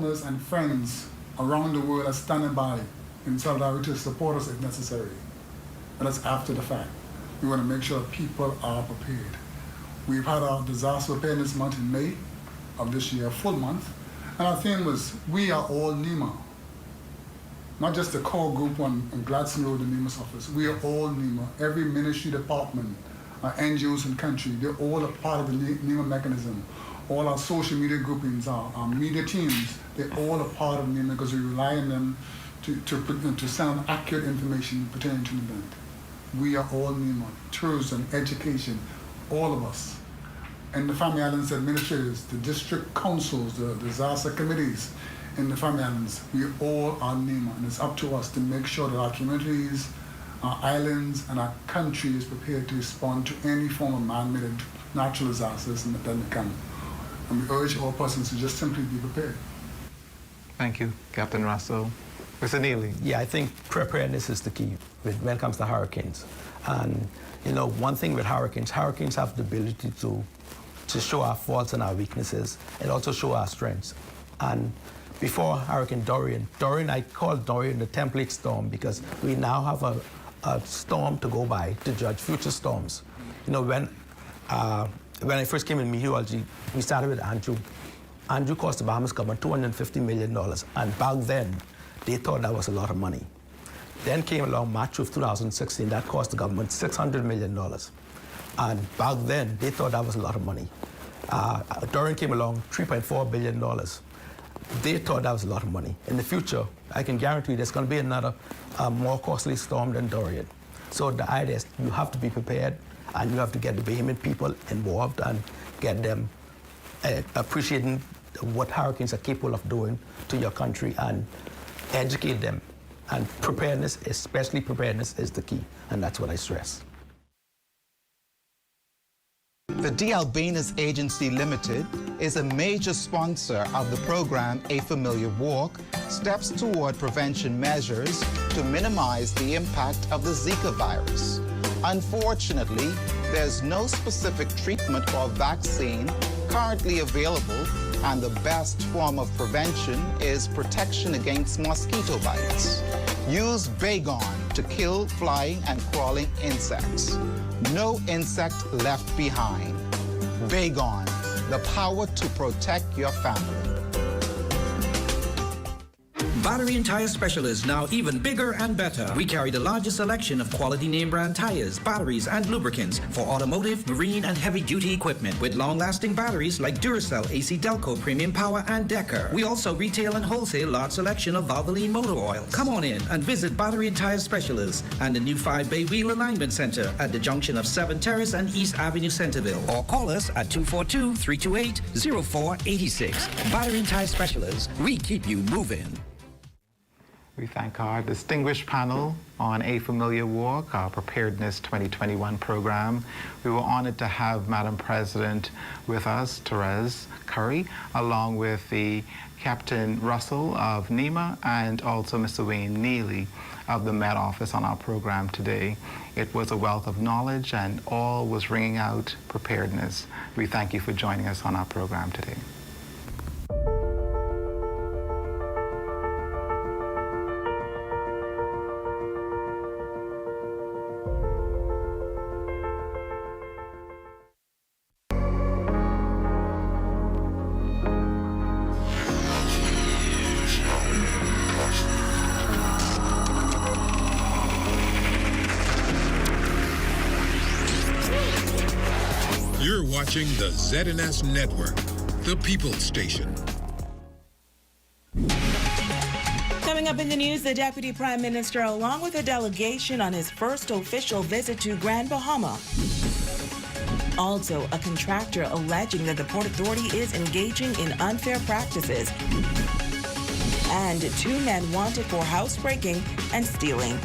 partners and friends around the world are standing by in solidarity to support us if necessary. But that's after the fact. We want to make sure people are prepared. We've had our disaster preparedness month in May of this year, a full month, and our theme was, we are all NEMA. Not just the core group on Gladstone Road, the NEMA's office. We are all NEMA. Every ministry, department, NGOs in the country, they're all a part of the NEMA mechanism. All our social media groupings, our media teams, they're all a part of NEMA because we rely on them to send accurate information pertaining to the event. We are all NEMA. Tourism, education, all of us. And the Family Islands administrators, the district councils, the disaster committees in the Family Islands, we all are NEMA, and it's up to us to make sure that our communities, our islands, and our country is prepared to respond to any form of man-made natural disasters that may come. And we urge all persons to just simply be prepared. Thank you, Captain Russell. Mr. Neely. Yeah, I think preparedness is the key when it comes to hurricanes. And, you know, one thing with hurricanes have the ability to show our faults and our weaknesses, and also show our strengths. And before Hurricane Dorian, I called Dorian the template storm because we now have a storm to go by to judge future storms. You know, when I first came in meteorology, we started with Andrew. Andrew cost the Bahamas government $250 million, and back then, they thought that was a lot of money. Then came along March of 2016, that cost the government $600 million. And back then, they thought that was a lot of money. Dorian came along, $3.4 billion. They thought that was a lot of money. In the future, I can guarantee there's going to be another more costly storm than Dorian. So the idea is you have to be prepared, and you have to get the Bahamian people involved and get them appreciating what hurricanes are capable of doing to your country and educate them. And preparedness, especially preparedness, is the key, and that's what I stress. The D. Albinus Agency Limited is a major sponsor of the program A Familiar Walk, steps toward prevention measures to minimize the impact of the Zika virus. Unfortunately, there's no specific treatment or vaccine currently available, and the best form of prevention is protection against mosquito bites. Use Baygon to kill flying and crawling insects. No insect left behind. Baygon, the power to protect your family. Battery and Tire Specialists, now even bigger and better. We carry the largest selection of quality name brand tires, batteries, and lubricants for automotive, marine, and heavy-duty equipment with long-lasting batteries like Duracell, AC Delco, Premium Power, and Decker. We also retail and wholesale large selection of Valvoline motor oils. Come on in and visit Battery and Tire Specialists and the new 5-Bay Wheel Alignment Center at the junction of 7 Terrace and East Avenue, Centerville. Or call us at 242-328-0486. Battery and Tire Specialists, we keep you moving. We thank our distinguished panel on A Familiar Walk, our Preparedness 2021 program. We were honored to have Madam President with us, Therese Curry, along with the Captain Russell of NEMA and also Mr. Wayne Neely of the Met Office on our program today. It was a wealth of knowledge, and all was ringing out preparedness. We thank you for joining us on our program today. You're watching the ZNS Network, the People's Station. Coming up in the news, the Deputy Prime Minister, along with a delegation on his first official visit to Grand Bahama. Also, a contractor alleging that the Port Authority is engaging in unfair practices. And 2 men wanted for housebreaking and stealing.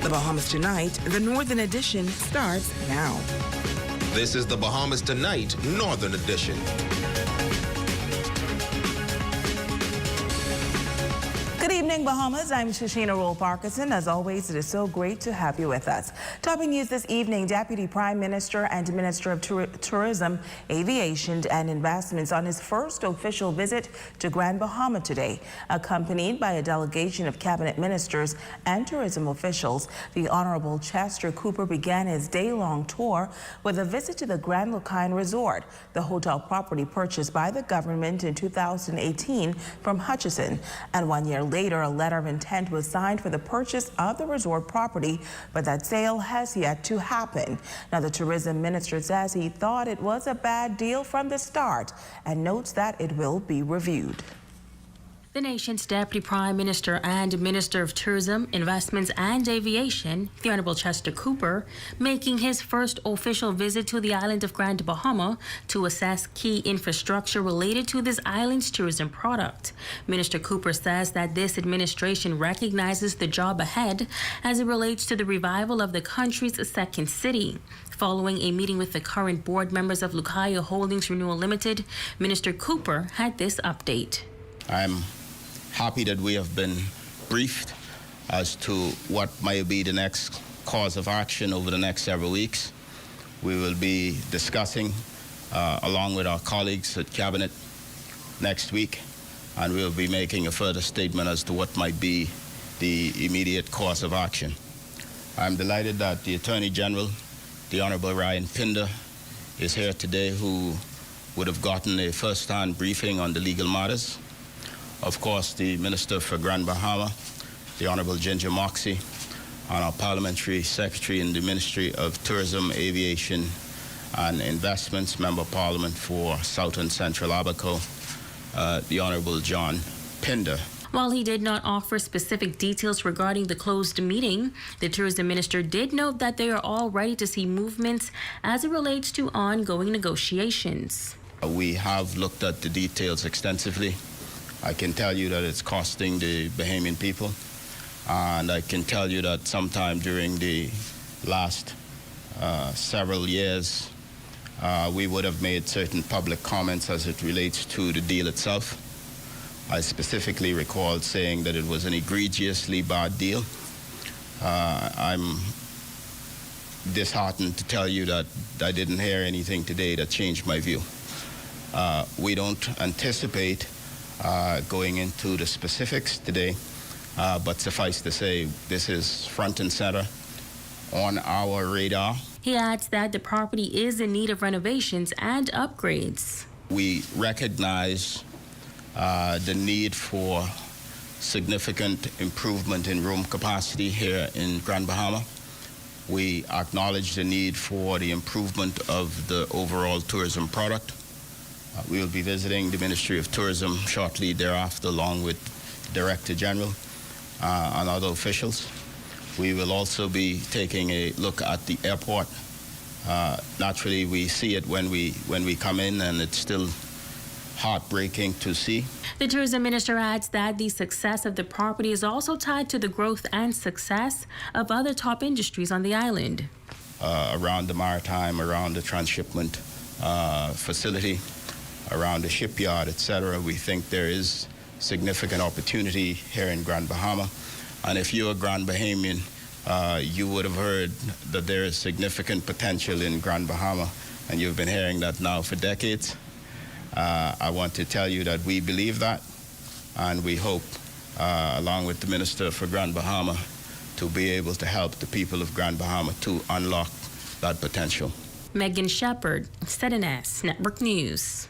The Bahamas Tonight, the Northern Edition, starts now. This is the Bahamas Tonight, Northern Edition. Good evening, Bahamas. I'm Shashina Roll-Parkinson. As always, it is so great to have you with us. Topping news this evening, Deputy Prime Minister and Minister of Tourism, Aviation and Investments on his first official visit to Grand Bahama today. Accompanied by a delegation of cabinet ministers and tourism officials, the Honorable Chester Cooper began his day-long tour with a visit to the Grand Bahama Resort, the hotel property purchased by the government in 2018 from Hutchison. And 1 year later, a letter of intent was signed for the purchase of the resort property, but that sale has yet to happen. Now, the tourism minister says he thought it was a bad deal from the start and notes that it will be reviewed. The nation's Deputy Prime Minister and Minister of Tourism, Investments and Aviation, the Honorable Chester Cooper, making his first official visit to the island of Grand Bahama to assess key infrastructure related to this island's tourism product. Minister Cooper says that this administration recognizes the job ahead as it relates to the revival of the country's second city. Following a meeting with the current board members of Lucaya Holdings Renewal Limited, Minister Cooper had this update. I'm happy that we have been briefed as to what might be the next course of action over the next several weeks. We will be discussing along with our colleagues at Cabinet next week, and we'll be making a further statement as to what might be the immediate course of action. I'm delighted that the Attorney General, the Honorable Ryan Pinder, is here today, who would have gotten a first-hand briefing on the legal matters. Of course, the Minister for Grand Bahama, the Honorable Ginger Moxie, and our Parliamentary Secretary in the Ministry of Tourism, Aviation and Investments, Member of Parliament for South and Central Abaco, the Honorable John Pinder. While he did not offer specific details regarding the closed meeting, the tourism minister did note that they are all ready to see movements as it relates to ongoing negotiations. We have looked at the details extensively. I can tell you that it's costing the Bahamian people, and I can tell you that sometime during the last several years, we would have made certain public comments as it relates to the deal itself. I specifically recall saying that it was an egregiously bad deal. I'm disheartened to tell you that I didn't hear anything today that changed my view. We don't anticipate going into the specifics today, but suffice to say, this is front and center on our radar. He adds that the property is in need of renovations and upgrades. We recognize the need for significant improvement in room capacity here in Grand Bahama. We acknowledge the need for the improvement of the overall tourism product. We will be visiting the Ministry of Tourism shortly thereafter, along with Director General and other officials. We will also be taking a look at the airport. Naturally, we see it when we come in, and it's still heartbreaking to see. The tourism minister adds that the success of the property is also tied to the growth and success of other top industries on the island. Around the maritime, around the transshipment facility, around the shipyard, etc. We think there is significant opportunity here in Grand Bahama. And if you're a Grand Bahamian, you would have heard that there is significant potential in Grand Bahama, and you've been hearing that now for decades. I want to tell you that we believe that, and we hope, along with the Minister for Grand Bahama, to be able to help the people of Grand Bahama to unlock that potential. Megan Shepard, ZNS Network News.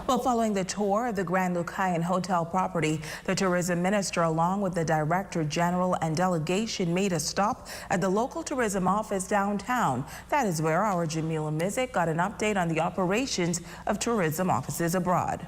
Well, following the tour of the Grand Lucayan Hotel property, the tourism minister, along with the director general and delegation, made a stop at the local tourism office downtown. That is where our Jamila Mizik got an update on the operations of tourism offices abroad.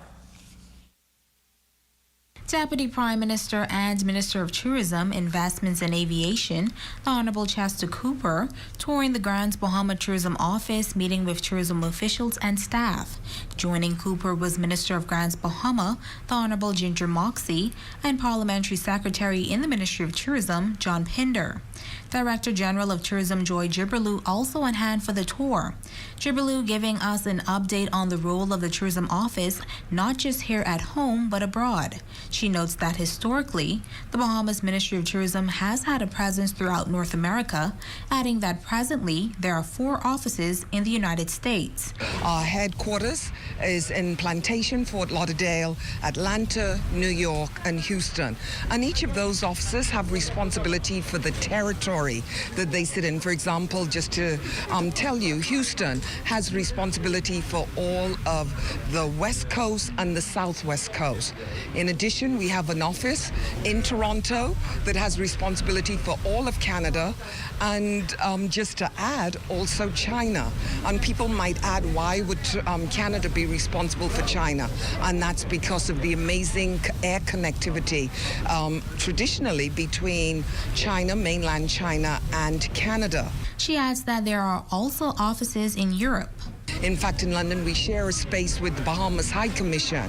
Deputy Prime Minister and Minister of Tourism, Investments and Aviation, the Honorable Chester Cooper, touring the Grand Bahama Tourism Office, meeting with tourism officials and staff. Joining Cooper was Minister of Grand Bahama, the Honorable Ginger Moxie, and Parliamentary Secretary in the Ministry of Tourism, John Pinder. Director General of Tourism Joy Gibberloo also on hand for the tour. Gibberloo giving us an update on the role of the tourism office, not just here at home, but abroad. She notes that historically, the Bahamas Ministry of Tourism has had a presence throughout North America, adding that presently there are 4 offices in the United States. Our headquarters is in Plantation, Fort Lauderdale, Atlanta, New York, and Houston. And each of those offices have responsibility for the territory that they sit in. For example, just to tell you, Houston has responsibility for all of the West Coast and the Southwest Coast. In addition, we have an office in Toronto that has responsibility for all of Canada, and just to add, also China. And people might add, why would Canada be responsible for China? And that's because of the amazing air connectivity traditionally between China, mainland China, and Canada. She adds that there are also offices in Europe. In fact, in London, we share a space with the Bahamas High Commission.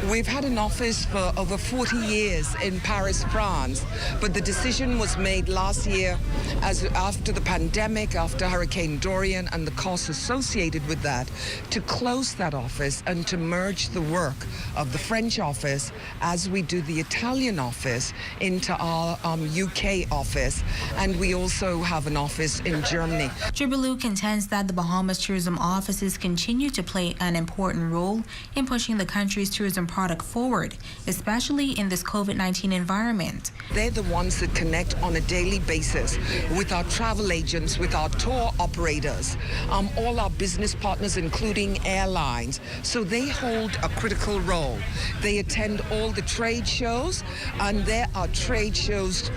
We've had an office for over 40 years in Paris, France, but the decision was made last year after the pandemic, after Hurricane Dorian and the costs associated with that, to close that office and to merge the work of the French office as we do the Italian office into our UK office, and we also have an office in Germany. Tribalou contends that the Bahamas Tourism offices continue to play an important role in pushing the country's tourism product forward, especially in this COVID-19 environment. They're the ones that connect on a daily basis with our travel agents, with our tour operators, all our business partners, including airlines. So they hold a critical role. They attend all the trade shows, and there are trade shows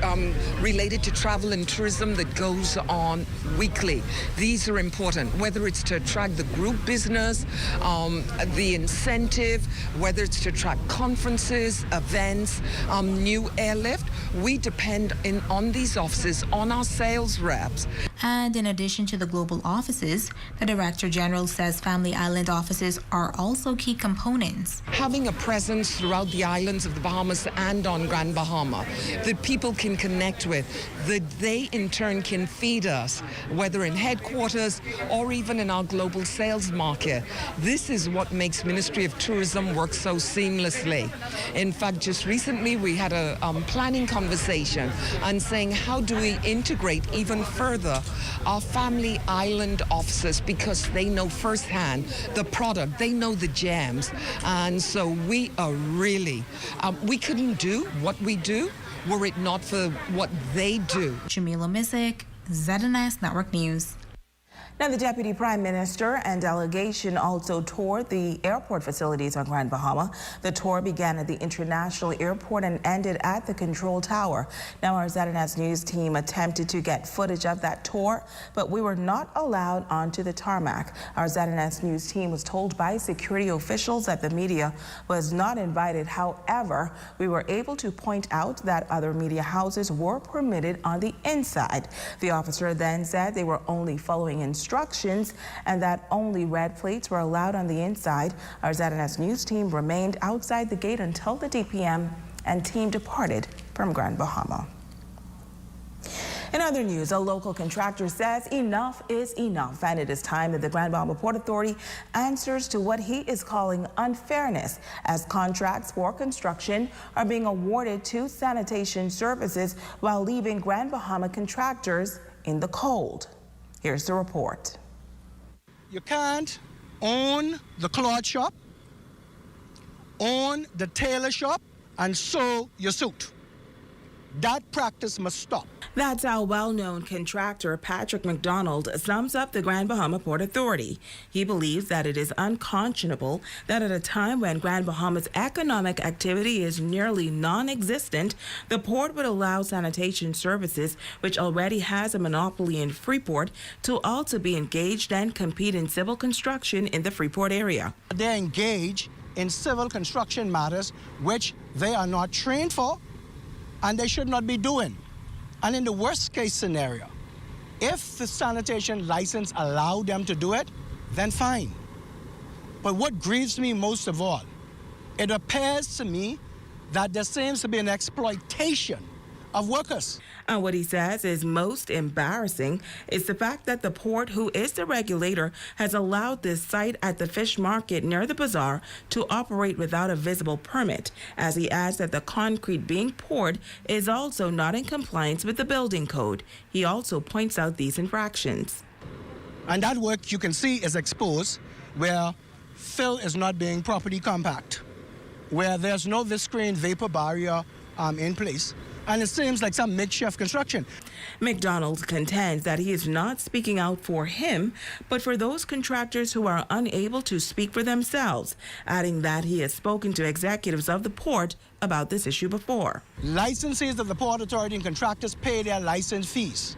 related to travel and tourism that goes on weekly. These are important, whether it's to attract the group business, the incentive, whether it's to attract conferences, events, new airlift. We depend on these offices, on our sales reps. And in addition to the global offices, the Director General says Family Island offices are also key components. Having a presence throughout the islands of the Bahamas and on Grand Bahama that people can connect with, that they in turn can feed us, whether in headquarters or even in our global sales market. This is what makes Ministry of Tourism work so seamlessly. In fact, just recently we had a planning conversation and saying, how do we integrate even further our Family Island offices, because they know firsthand the product, they know the gems, and so we are really, we couldn't do what we do were it not for what they do. Jamila Mizik, ZNS Network News. Now, the Deputy Prime Minister and delegation also toured the airport facilities on Grand Bahama. The tour began at the International Airport and ended at the Control Tower. Now, our ZNS News team attempted to get footage of that tour, but we were not allowed onto the tarmac. Our ZNS News team was told by security officials that the media was not invited. However, we were able to point out that other media houses were permitted on the inside. The officer then said they were only following instructions and that only red plates were allowed on the inside. Our ZNS News team remained outside the gate until the DPM and team departed from Grand Bahama. In other news, a local contractor says enough is enough, and it is time that the Grand Bahama Port Authority answers to what he is calling unfairness, as contracts for construction are being awarded to sanitation services while leaving Grand Bahama contractors in the cold. Here's the report. You can't own the cloth shop, own the tailor shop, and sew your suit. That practice must stop. That's how well-known contractor Patrick McDonald sums up the Grand Bahama Port Authority. He believes that it is unconscionable that at a time when Grand Bahama's economic activity is nearly non-existent, the port would allow sanitation services, which already has a monopoly in Freeport, to also be engaged and compete in civil construction in the Freeport area. They engage in civil construction matters which they are not trained for and they should not be doing. And in the worst case scenario, if the sanitation license allowed them to do it, then fine. But what grieves me most of all, it appears to me that there seems to be an exploitation of workers. And what he says is most embarrassing is the fact that the port, who is the regulator, has allowed this site at the fish market near the bazaar to operate without a visible permit, as he adds that the concrete being poured is also not in compliance with the building code. He also points out these infractions. And that work you can see is exposed where fill is not being properly compact, where there's no viscreen vapor barrier in place, and it seems like some makeshift construction. McDonald contends that he is not speaking out for him, but for those contractors who are unable to speak for themselves, adding that he has spoken to executives of the port about this issue before. Licensees of the Port Authority and contractors pay their license fees.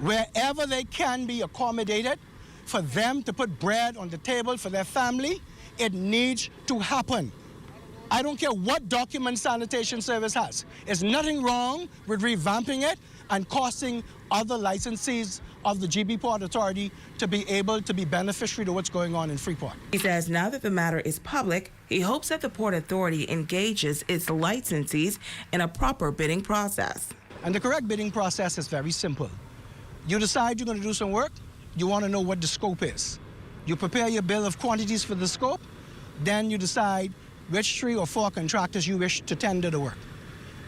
Wherever they can be accommodated for them to put bread on the table for their family, it needs to happen. I don't care what document sanitation service has. There's nothing wrong with revamping it and costing other licensees of the GB Port Authority to be able to be beneficiary to what's going on in Freeport. He says now that the matter is public, he hopes that the Port Authority engages its licensees in a proper bidding process. And the correct bidding process is very simple. You decide you're going to do some work, you want to know what the scope is. You prepare your bill of quantities for the scope, then you decide which 3 or 4 contractors you wish to tender the work.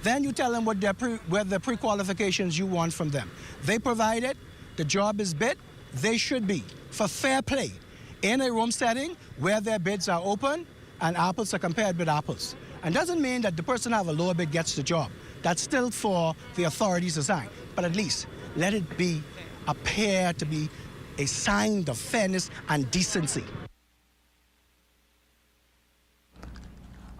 Then you tell them what the pre-qualifications you want from them. They provide it, the job is bid, they should be, for fair play, in a room setting where their bids are open and apples are compared with apples. And doesn't mean that the person who have a lower bid gets the job. That's still for the authorities to sign. But at least let it be appear to be a sign of fairness and decency.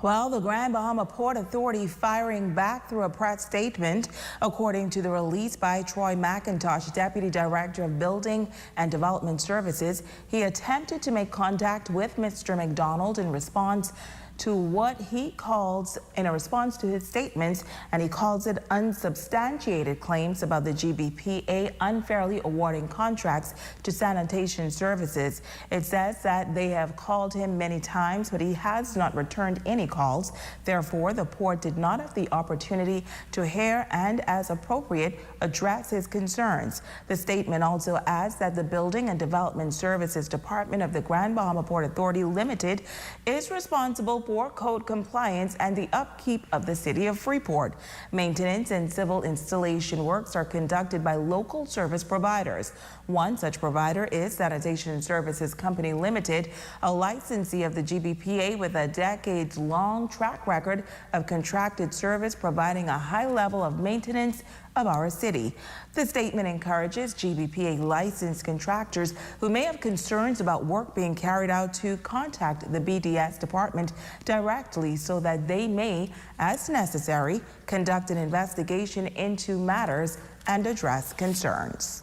Well, the Grand Bahama Port Authority firing back through a press statement. According to the release by Troy McIntosh, Deputy Director of Building and Development Services, he attempted to make contact with Mr. McDonald in response to what he calls, in a response to his statements, and he calls it unsubstantiated claims about the GBPA unfairly awarding contracts to sanitation services. It says that they have called him many times, but he has not returned any calls. Therefore, the port did not have the opportunity to hear and, as appropriate, address his concerns. The statement also adds that the Building and Development Services Department of the Grand Bahama Port Authority Limited is responsible for code compliance and the upkeep of the city of Freeport. Maintenance and civil installation works are conducted by local service providers. One such provider is Sanitation Services Company Limited, a licensee of the GBPA with a decades-long track record of contracted service providing a high level of maintenance of our city. The statement encourages GBPA licensed contractors who may have concerns about work being carried out to contact the BDS department directly so that they may, as necessary, conduct an investigation into matters and address concerns.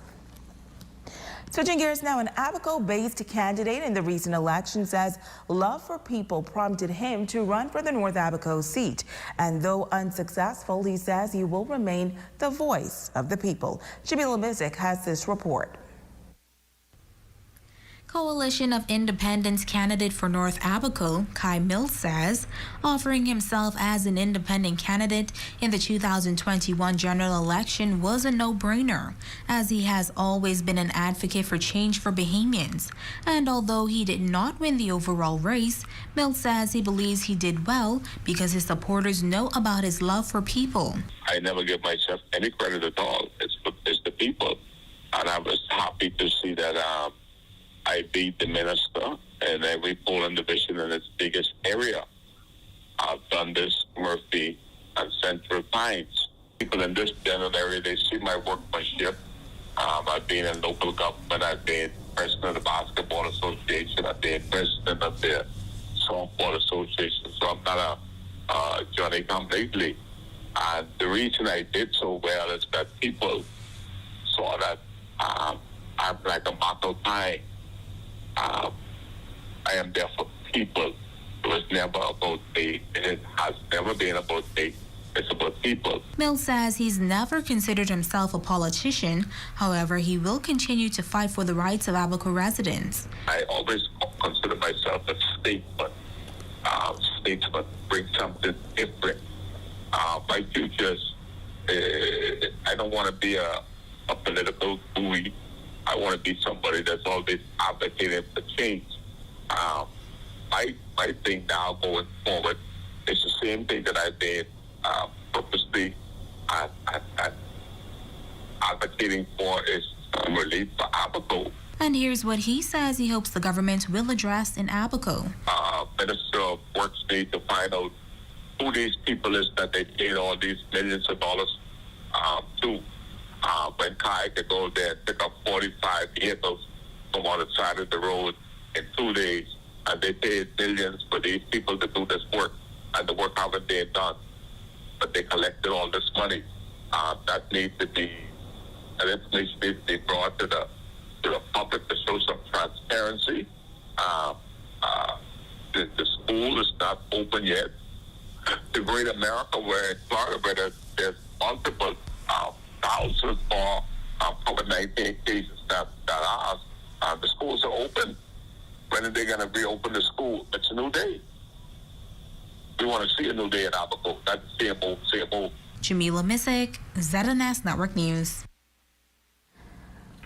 Switching gears now, an Abaco-based candidate in the recent election says love for people prompted him to run for the North Abaco seat. And though unsuccessful, he says he will remain the voice of the people. Jamila Mizik has this report. Coalition of Independents candidate for North Abaco, Kai Mills says, offering himself as an independent candidate in the 2021 general election was a no-brainer, as he has always been an advocate for change for Bahamians. And although he did not win the overall race, Mills says he believes he did well because his supporters know about his love for people. I never give myself any credit at all. It's the people. And I was happy to see that I beat the minister in every polling division in its biggest area. I've done this, Murphy and Central Pines. People in this general area, they see my workmanship. I've been in local government. I've been president of the Basketball Association. I've been president of the Softball Association. So I'm not a Johnny come lately. And the reason I did so well is that people saw that I'm like a battle pie. I am there for people. It was never about me. It has never been about me. It's about people. Mills says he's never considered himself a politician. However, he will continue to fight for the rights of Abaco residents. I always consider myself a statesman. Statesman, bring something different. My futures, I I don't want to be a political buoy. I want to be somebody that's always advocating for change. My thing now going forward is the same thing that I've been purposely advocating for, is relief for Abaco. And here's what he says he hopes the government will address in Abaco. Minister of Works need to find out who these people is that they paid all these millions of dollars to. When Kai could go there and pick up 45 vehicles from on the side of the road in 2 days, and they paid millions for these people to do this work, and the work haven't been done, but they collected all this money. That needs to be, and information needs to be brought to the public to show some transparency. The school is not open yet. The Great America, where in Florida, where there's multiple thousands more COVID-19 cases that are, the schools are open. When are they going to reopen the school? It's a new day. We want to see a new day at Abaco. That's CMO. Jamila Missick, ZNS Network News.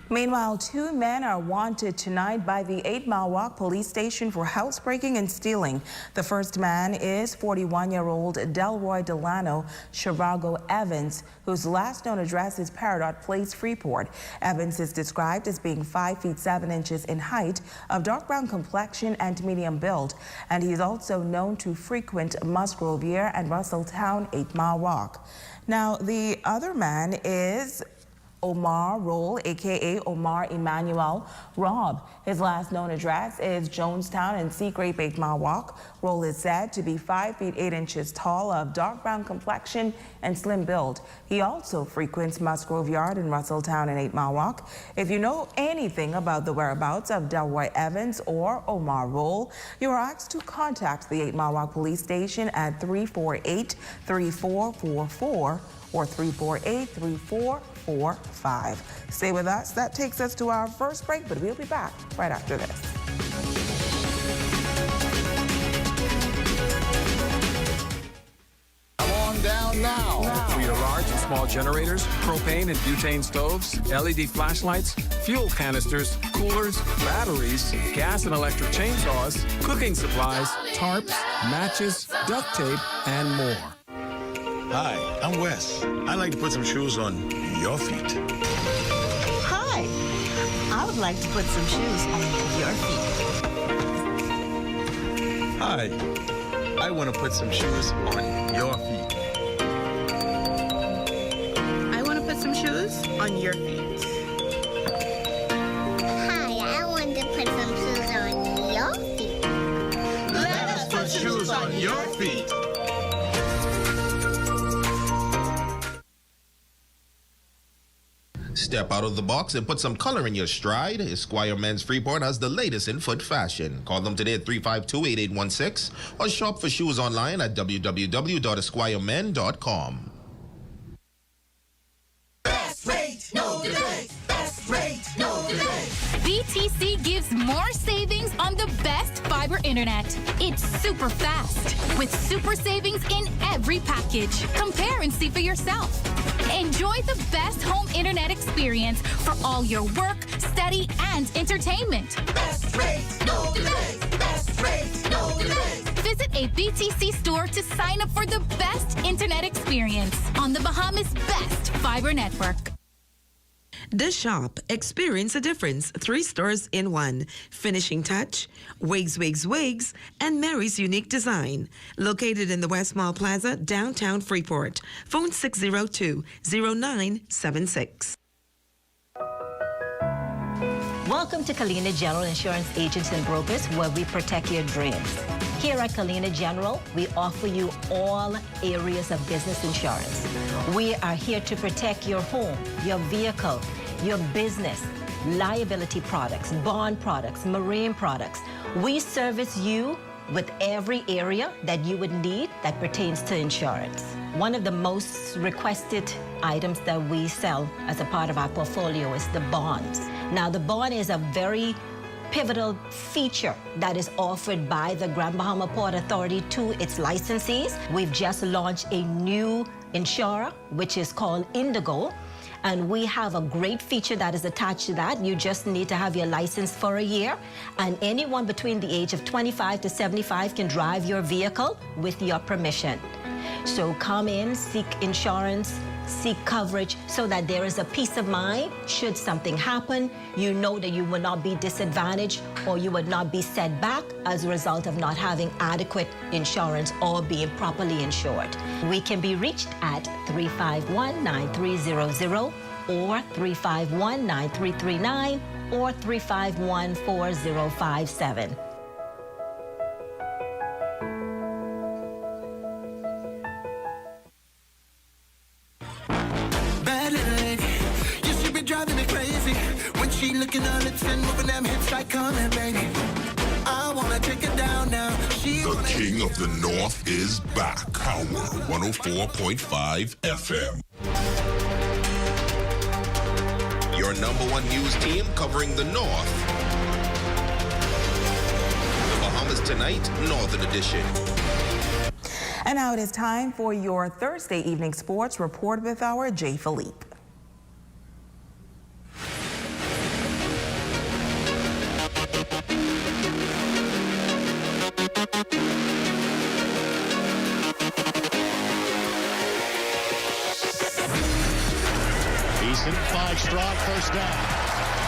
Meanwhile, 2 men are wanted tonight by the 8 Mile Walk police station for housebreaking and stealing. The first man is 41-year-old Delroy Delano Chirago Evans, whose last known address is Paradot Place, Freeport. Evans is described as being 5 feet 7 inches in height, of dark brown complexion and medium build, and he's also known to frequent Musgrovier and Russelltown 8 Mile Walk. Now, the other man is Omar Roll, aka Omar Emmanuel Robb. His last known address is Jonestown and Seagrape 8 Mile Walk. Roll is said to be 5 feet 8 inches tall, of dark brown complexion and slim build. He also frequents Musgrove Yard and Russelltown and 8 Mile Walk. If you know anything about the whereabouts of Delroy Evans or Omar Roll, you are asked to contact the 8 Mile Walk police station at 348-3444 or 348-3445. Stay with us. That takes us to our first break, but we'll be back right after this. Come on down now. For your large and small generators, propane and butane stoves, LED flashlights, fuel canisters, coolers, batteries, gas and electric chainsaws, cooking supplies, tarps, matches, duct tape, and more. Hi, I'm Wes. I'd like to put some shoes on your feet. Hi, I would like to put some shoes on your feet. Hi, I want to put some shoes on your feet. I want to put some shoes on your feet. Hi, I want to put some shoes on your feet. Let us put shoes on your feet. Step out of the box and put some color in your stride. Esquire Men's Freeport has the latest in foot fashion. Call them today at 352-8816 or shop for shoes online at www.esquiremen.com. Best rate, no delay. Best rate, no delay. BTC gives more savings on the best fiber internet. It's super fast with super savings in every package. Compare and see for yourself. Enjoy the best home internet experience for all your work, study, and entertainment. Best rate, no delay. Best rate, no delay. Visit a BTC store to sign up for the best internet experience on the Bahamas' best fiber network. The Shop. Experience a difference. 3 stores in one. Finishing Touch, Wigs, and Mary's Unique Design. Located in the West Mall Plaza, downtown Freeport. Phone 602-0976. Welcome to Kalina General Insurance Agents and Brokers, where we protect your dreams. Here at Kalina General, we offer you all areas of business insurance. We are here to protect your home, your vehicle, your business, liability products, bond products, marine products. We service you with every area that you would need that pertains to insurance. One of the most requested items that we sell as a part of our portfolio is the bonds. Now, the bond is a very pivotal feature that is offered by the Grand Bahama Port Authority to its licensees. We've just launched a new insurer, which is called Indigo. And we have a great feature that is attached to that. You just need to have your license for a year. And anyone between the age of 25 to 75 can drive your vehicle with your permission. So come in, seek insurance, seek coverage so that there is a peace of mind. Should something happen, you know that you will not be disadvantaged or you would not be set back as a result of not having adequate insurance or being properly insured. We can be reached at 351-9300 or 351-9339 or 351-4057. She looking her lips and moving them hips like come here, baby. I wanna take her down now. The King of the North is back. Power 104.5 FM. Your #1 news team covering the North. The Bahamas Tonight, Northern Edition. And now it is time for your Thursday evening sports report with our Jay Philippe. Strong first down.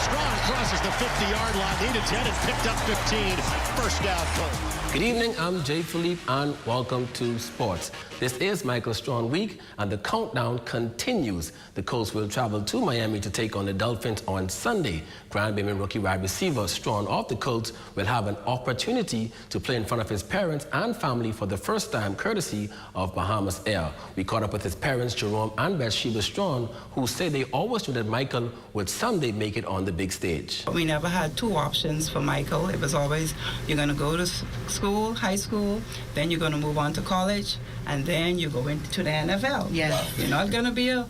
Strong crosses the 50-yard line. Needed 10 and picked up 15. First down, Colts. Good evening, I'm Jay Philippe and welcome to Sports. This is Michael Strawn Week and the countdown continues. The Colts will travel to Miami to take on the Dolphins on Sunday. Grand Bahama rookie wide receiver Strawn of the Colts will have an opportunity to play in front of his parents and family for the first time courtesy of Bahamas Air. We caught up with his parents, Jerome and Bathsheba Strawn, who say they always knew that Michael would someday make it on the big stage. We never had two options for Michael. It was always, you're going to go to school, high school, then you're going to move on to college, and then you go into the NFL. Yeah. You're not going to be a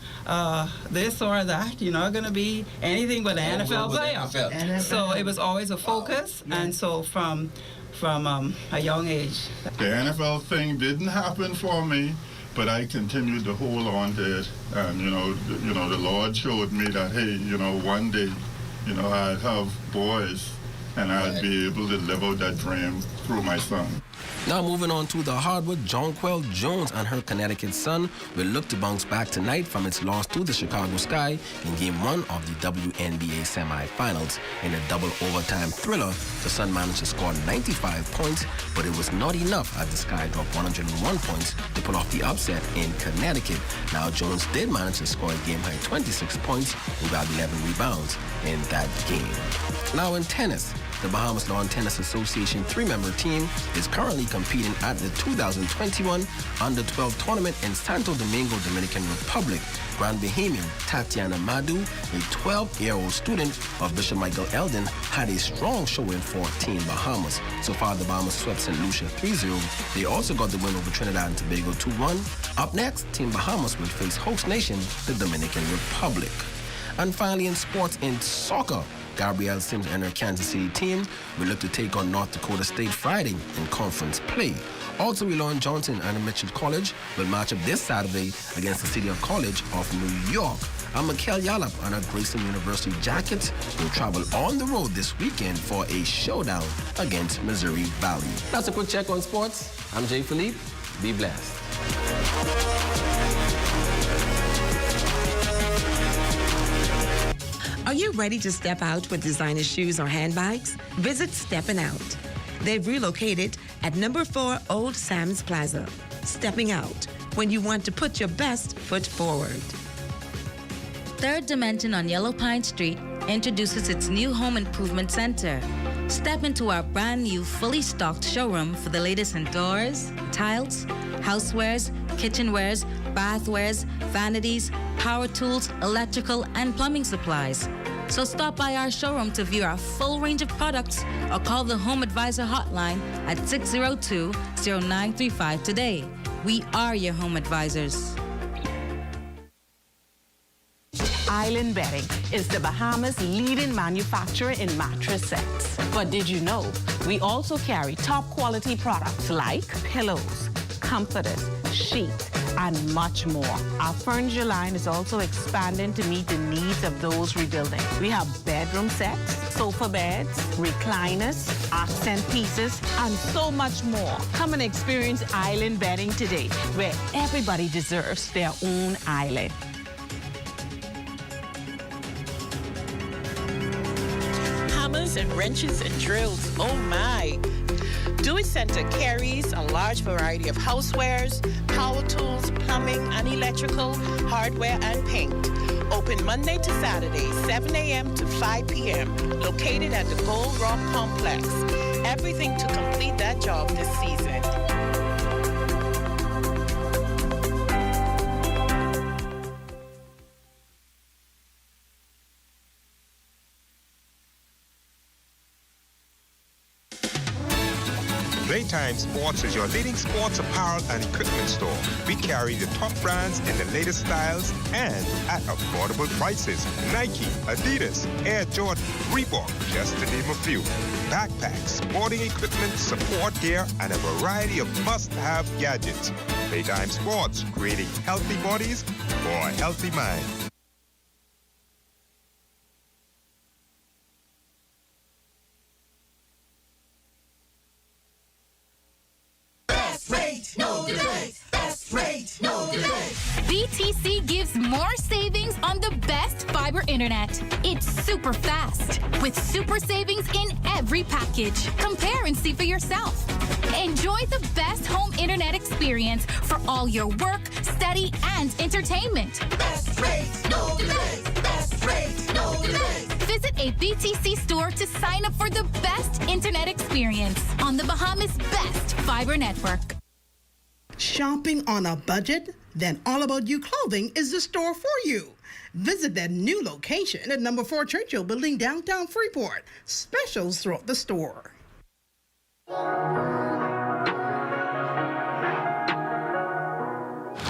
this or that. You're not going to be anything but an NFL player. So it was always a focus, and so from a young age. The NFL thing didn't happen for me, but I continued to hold on to it. And, you know, the Lord showed me that, hey, one day, I'd have boys and I'd be able to live out that dream through my son. Now moving on to the hardwood, Jonquel Jones and her Connecticut Sun will look to bounce back tonight from its loss to the Chicago Sky in Game 1 of the WNBA semifinals. In a double overtime thriller, the Sun managed to score 95 points, but it was not enough as the Sky dropped 101 points to pull off the upset in Connecticut. Now Jones did manage to score a game-high 26 points and grab 11 rebounds in that game. Now in tennis, the Bahamas Lawn Tennis Association 3-member team is currently competing at the 2021 Under-12 tournament in Santo Domingo, Dominican Republic. Grand Bahamian Tatiana Madu, a 12-year-old student of Bishop Michael Eldon, had a strong showing for Team Bahamas. So far, the Bahamas swept St. Lucia 3-0. They also got the win over Trinidad and Tobago 2-1. Up next, Team Bahamas will face host nation, the Dominican Republic. And finally, in sports, in soccer, Gabrielle Sims and her Kansas City team will look to take on North Dakota State Friday in conference play. Also, Elon Johnson and Mitchell College will match up this Saturday against the City of College of New York. And Mikel Yallop and her Grayson University Jackets will travel on the road this weekend for a showdown against Missouri Valley. That's a quick check on sports. I'm Jay Philippe. Be blessed. Are you ready to step out with designer shoes or handbags? Visit Steppin' Out. They've relocated at number 4 Old Sam's Plaza. Stepping out when you want to put your best foot forward. Third Dimension on Yellow Pine Street introduces its new home improvement center. Step into our brand new fully stocked showroom for the latest in doors, tiles, housewares, kitchenwares, bathwares, vanities, power tools, electrical, and plumbing supplies. So stop by our showroom to view our full range of products or call the Home Advisor hotline at 602-0935 today. We are your home advisors. Island Bedding is the Bahamas' leading manufacturer in mattress sets. But did you know we also carry top quality products like pillows, comforters, sheets, and much more. Our furniture line is also expanding to meet the needs of those rebuilding. We have bedroom sets, sofa beds, recliners, accent pieces, and so much more. Come and experience island bedding today, where everybody deserves their own island. Hammers and wrenches and drills, oh my. Do-It Center carries a large variety of housewares, power tools, plumbing and electrical, hardware and paint. Open Monday to Saturday, 7 a.m. to 5 p.m. Located at the Gold Rock Complex. Everything to complete that job this season. Playtime Sports is your leading sports apparel and equipment store. We carry the top brands in the latest styles and at affordable prices. Nike, Adidas, Air Jordan, Reebok, just to name a few. Backpacks, sporting equipment, support gear, and a variety of must-have gadgets. Playtime Sports, creating healthy bodies for a healthy mind. BTC gives more savings on the best fiber internet. It's super fast with super savings in every package. Compare and see for yourself. Enjoy the best home internet experience for all your work, study, and entertainment. Best rate, no delays. Best rate, no delays. Visit a BTC store to sign up for the best internet experience on the Bahamas' best fiber network. Shopping on a budget? Then All About You Clothing is the store for you. Visit their new location at number 4 Churchill Building, downtown Freeport. Specials throughout the store.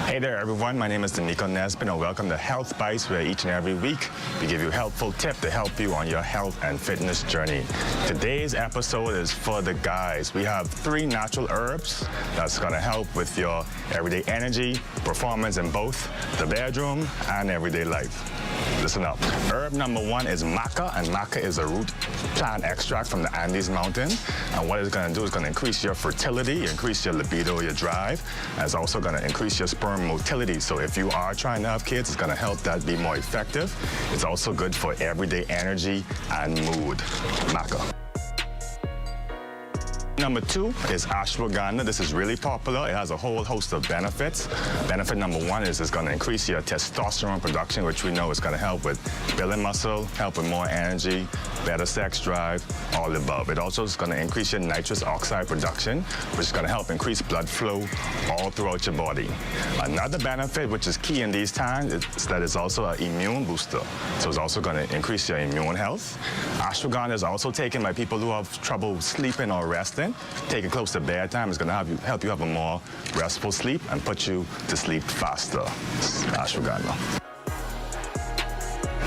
Hey there, everyone. My name is Danico Nesbitt, and welcome to Health Bites, where each and every week we give you a helpful tip to help you on your health and fitness journey. Today's episode is for the guys. We have 3 natural herbs that's going to help with your everyday energy, performance in both the bedroom and everyday life. Listen up. Herb number 1 is maca, and maca is a root plant extract from the Andes mountain. And what it's going to do is going to increase your fertility, increase your libido, your drive, and it's also going to increase your sperm motility. So if you are trying to have kids, it's going to help that be more effective. It's also good for everyday energy and mood. Maca. Number 2 is ashwagandha. This is really popular. It has a whole host of benefits. Benefit number 1 is it's going to increase your testosterone production, which we know is going to help with building muscle, help with more energy, better sex drive, all the above. It also is going to increase your nitrous oxide production, which is going to help increase blood flow all throughout your body. Another benefit, which is key in these times, is that it's also an immune booster. So it's also going to increase your immune health. Ashwagandha is also taken by people who have trouble sleeping or resting. Take it close to bedtime. It's going to help you have a more restful sleep and put you to sleep faster. Ashwagandha.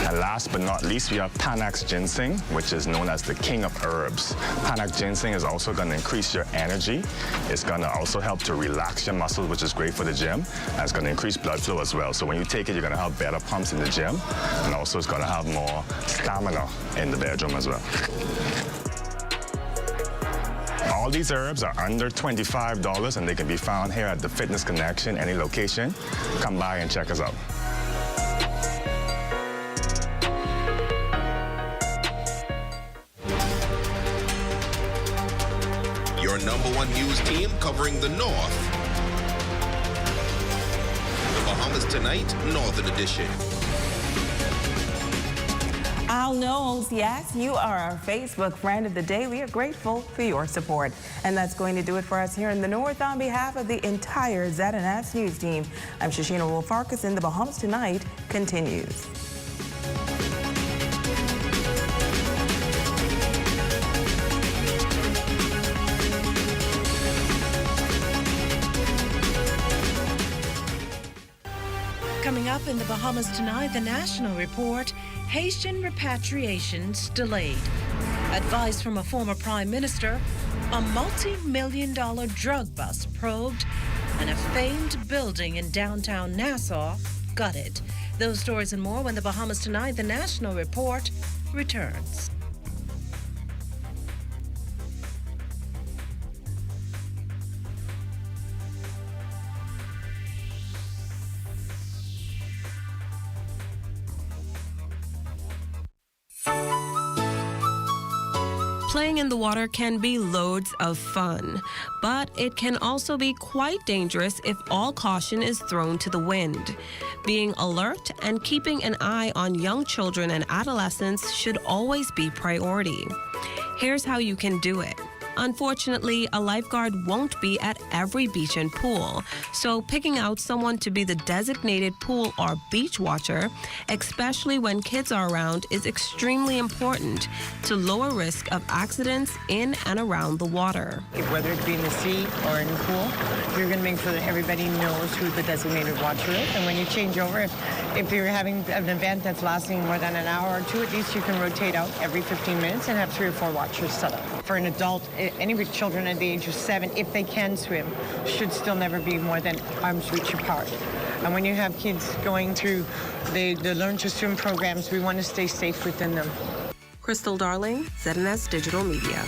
And last but not least, we have Panax ginseng, which is known as the king of herbs. Panax ginseng is also going to increase your energy. It's going to also help to relax your muscles, which is great for the gym. And it's going to increase blood flow as well. So when you take it, you're going to have better pumps in the gym. And also it's going to have more stamina in the bedroom as well. All these herbs are under $25, and they can be found here at the Fitness Connection, any location. Come by and check us out. Your number 1 news team covering the North. The Bahamas Tonight, Northern Edition. Al Knowles, yes, you are our Facebook friend of the day. We are grateful for your support. And that's going to do it for us here in the North. On behalf of the entire ZNS News team, I'm Shoshana Wolf-Farquharson. The Bahamas Tonight continues. Coming up in the Bahamas Tonight, the national report, Haitian repatriations delayed. Advice from a former prime minister, a multi-million-dollar drug bust probed, and a famed building in downtown Nassau gutted. Those stories and more when the Bahamas Tonight, the National Report, returns. Playing in the water can be loads of fun, but it can also be quite dangerous if all caution is thrown to the wind. Being alert and keeping an eye on young children and adolescents should always be priority. Here's how you can do it. Unfortunately, a lifeguard won't be at every beach and pool, so picking out someone to be the designated pool or beach watcher, especially when kids are around, is extremely important to lower risk of accidents in and around the water. Whether it be in the sea or in the pool, you're going to make sure that everybody knows who the designated watcher is. And when you change over, if you're having an event that's lasting more than an hour or two, at least you can rotate out every 15 minutes and have 3 or 4 watchers set up. For an adult, any children at the age of 7, if they can swim, should still never be more than arm's reach apart. And when you have kids going through the Learn to Swim programs, we want to stay safe within them. Crystal Darling, ZNS Digital Media.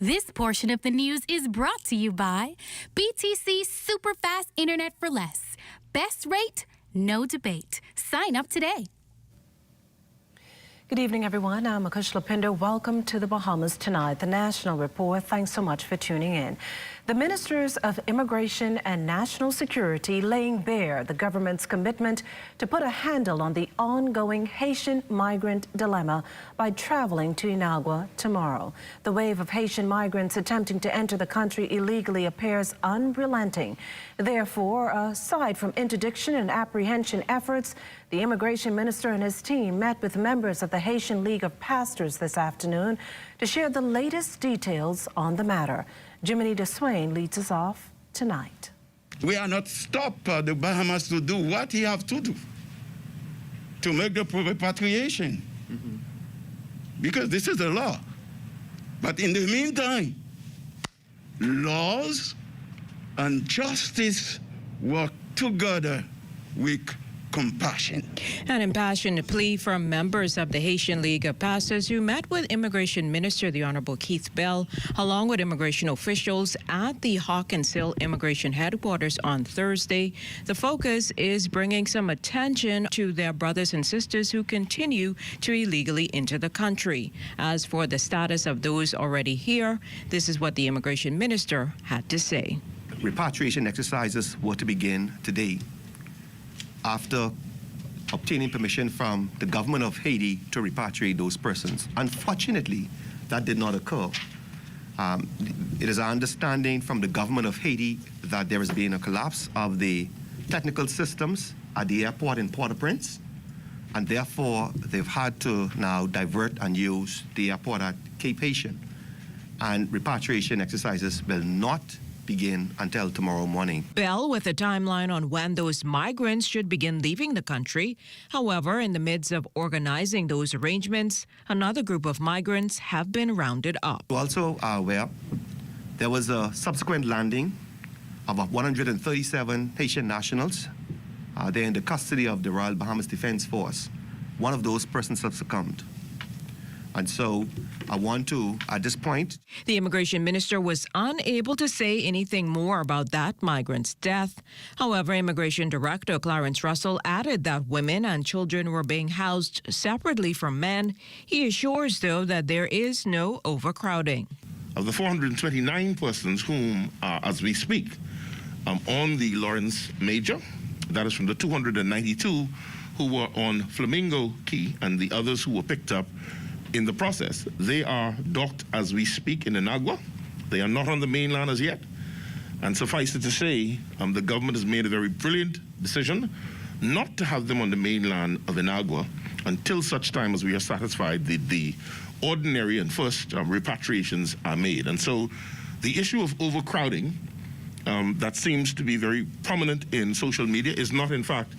This portion of the news is brought to you by BTC Super Fast Internet for Less. Best rate, no debate. Sign up today. Good evening, everyone. I'm Akush Lapindo. Welcome to the Bahamas Tonight, the National Report. Thanks so much for tuning in. The Ministers of Immigration and National Security laying bare the government's commitment to put a handle on the ongoing Haitian migrant dilemma by traveling to Inagua tomorrow. The wave of Haitian migrants attempting to enter the country illegally appears unrelenting. Therefore, aside from interdiction and apprehension efforts, the immigration minister and his team met with members of the Haitian League of Pastors this afternoon to share the latest details on the matter. Jiminy DeSwain leads us off tonight. We are not stop the Bahamas to do what he have to do to make the repatriation, because this is the law. But in the meantime, laws and justice work together with compassion. An impassioned plea from members of the Haitian League of Pastors who met with Immigration Minister, the Honorable Keith Bell, along with immigration officials at the Hawkins Hill Immigration Headquarters on Thursday. The focus is bringing some attention to their brothers and sisters who continue to illegally enter the country. As for the status of those already here, this is what the Immigration Minister had to say. Repatriation exercises were to begin today, after obtaining permission from the government of Haiti to repatriate those persons. Unfortunately, that did not occur. It is our understanding from the government of Haiti that there has been a collapse of the technical systems at the airport in Port-au-Prince, and therefore they've had to now divert and use the airport at Cape Haitian. And repatriation exercises will not begin until tomorrow morning. Bell with a timeline on when those migrants should begin leaving the country. However, in the midst of organizing those arrangements, another group of migrants have been rounded up. You also are aware there was a subsequent landing of 137 Haitian nationals. They're in the custody of the Royal Bahamas Defense Force. One of those persons have succumbed. And so I want to, at this point... The immigration minister was unable to say anything more about that migrant's death. However, Immigration Director Clarence Russell added that women and children were being housed separately from men. He assures, though, that there is no overcrowding. Of the 429 persons whom, as we speak, on the Lawrence Major, that is from the 292 who were on Flamingo Key and the others who were picked up in the process. They are docked as we speak in Inagua. They are not on the mainland as yet. And suffice it to say, the government has made a very brilliant decision not to have them on the mainland of Inagua until such time as we are satisfied that the ordinary and first repatriations are made. And so the issue of overcrowding that seems to be very prominent in social media is not, in fact,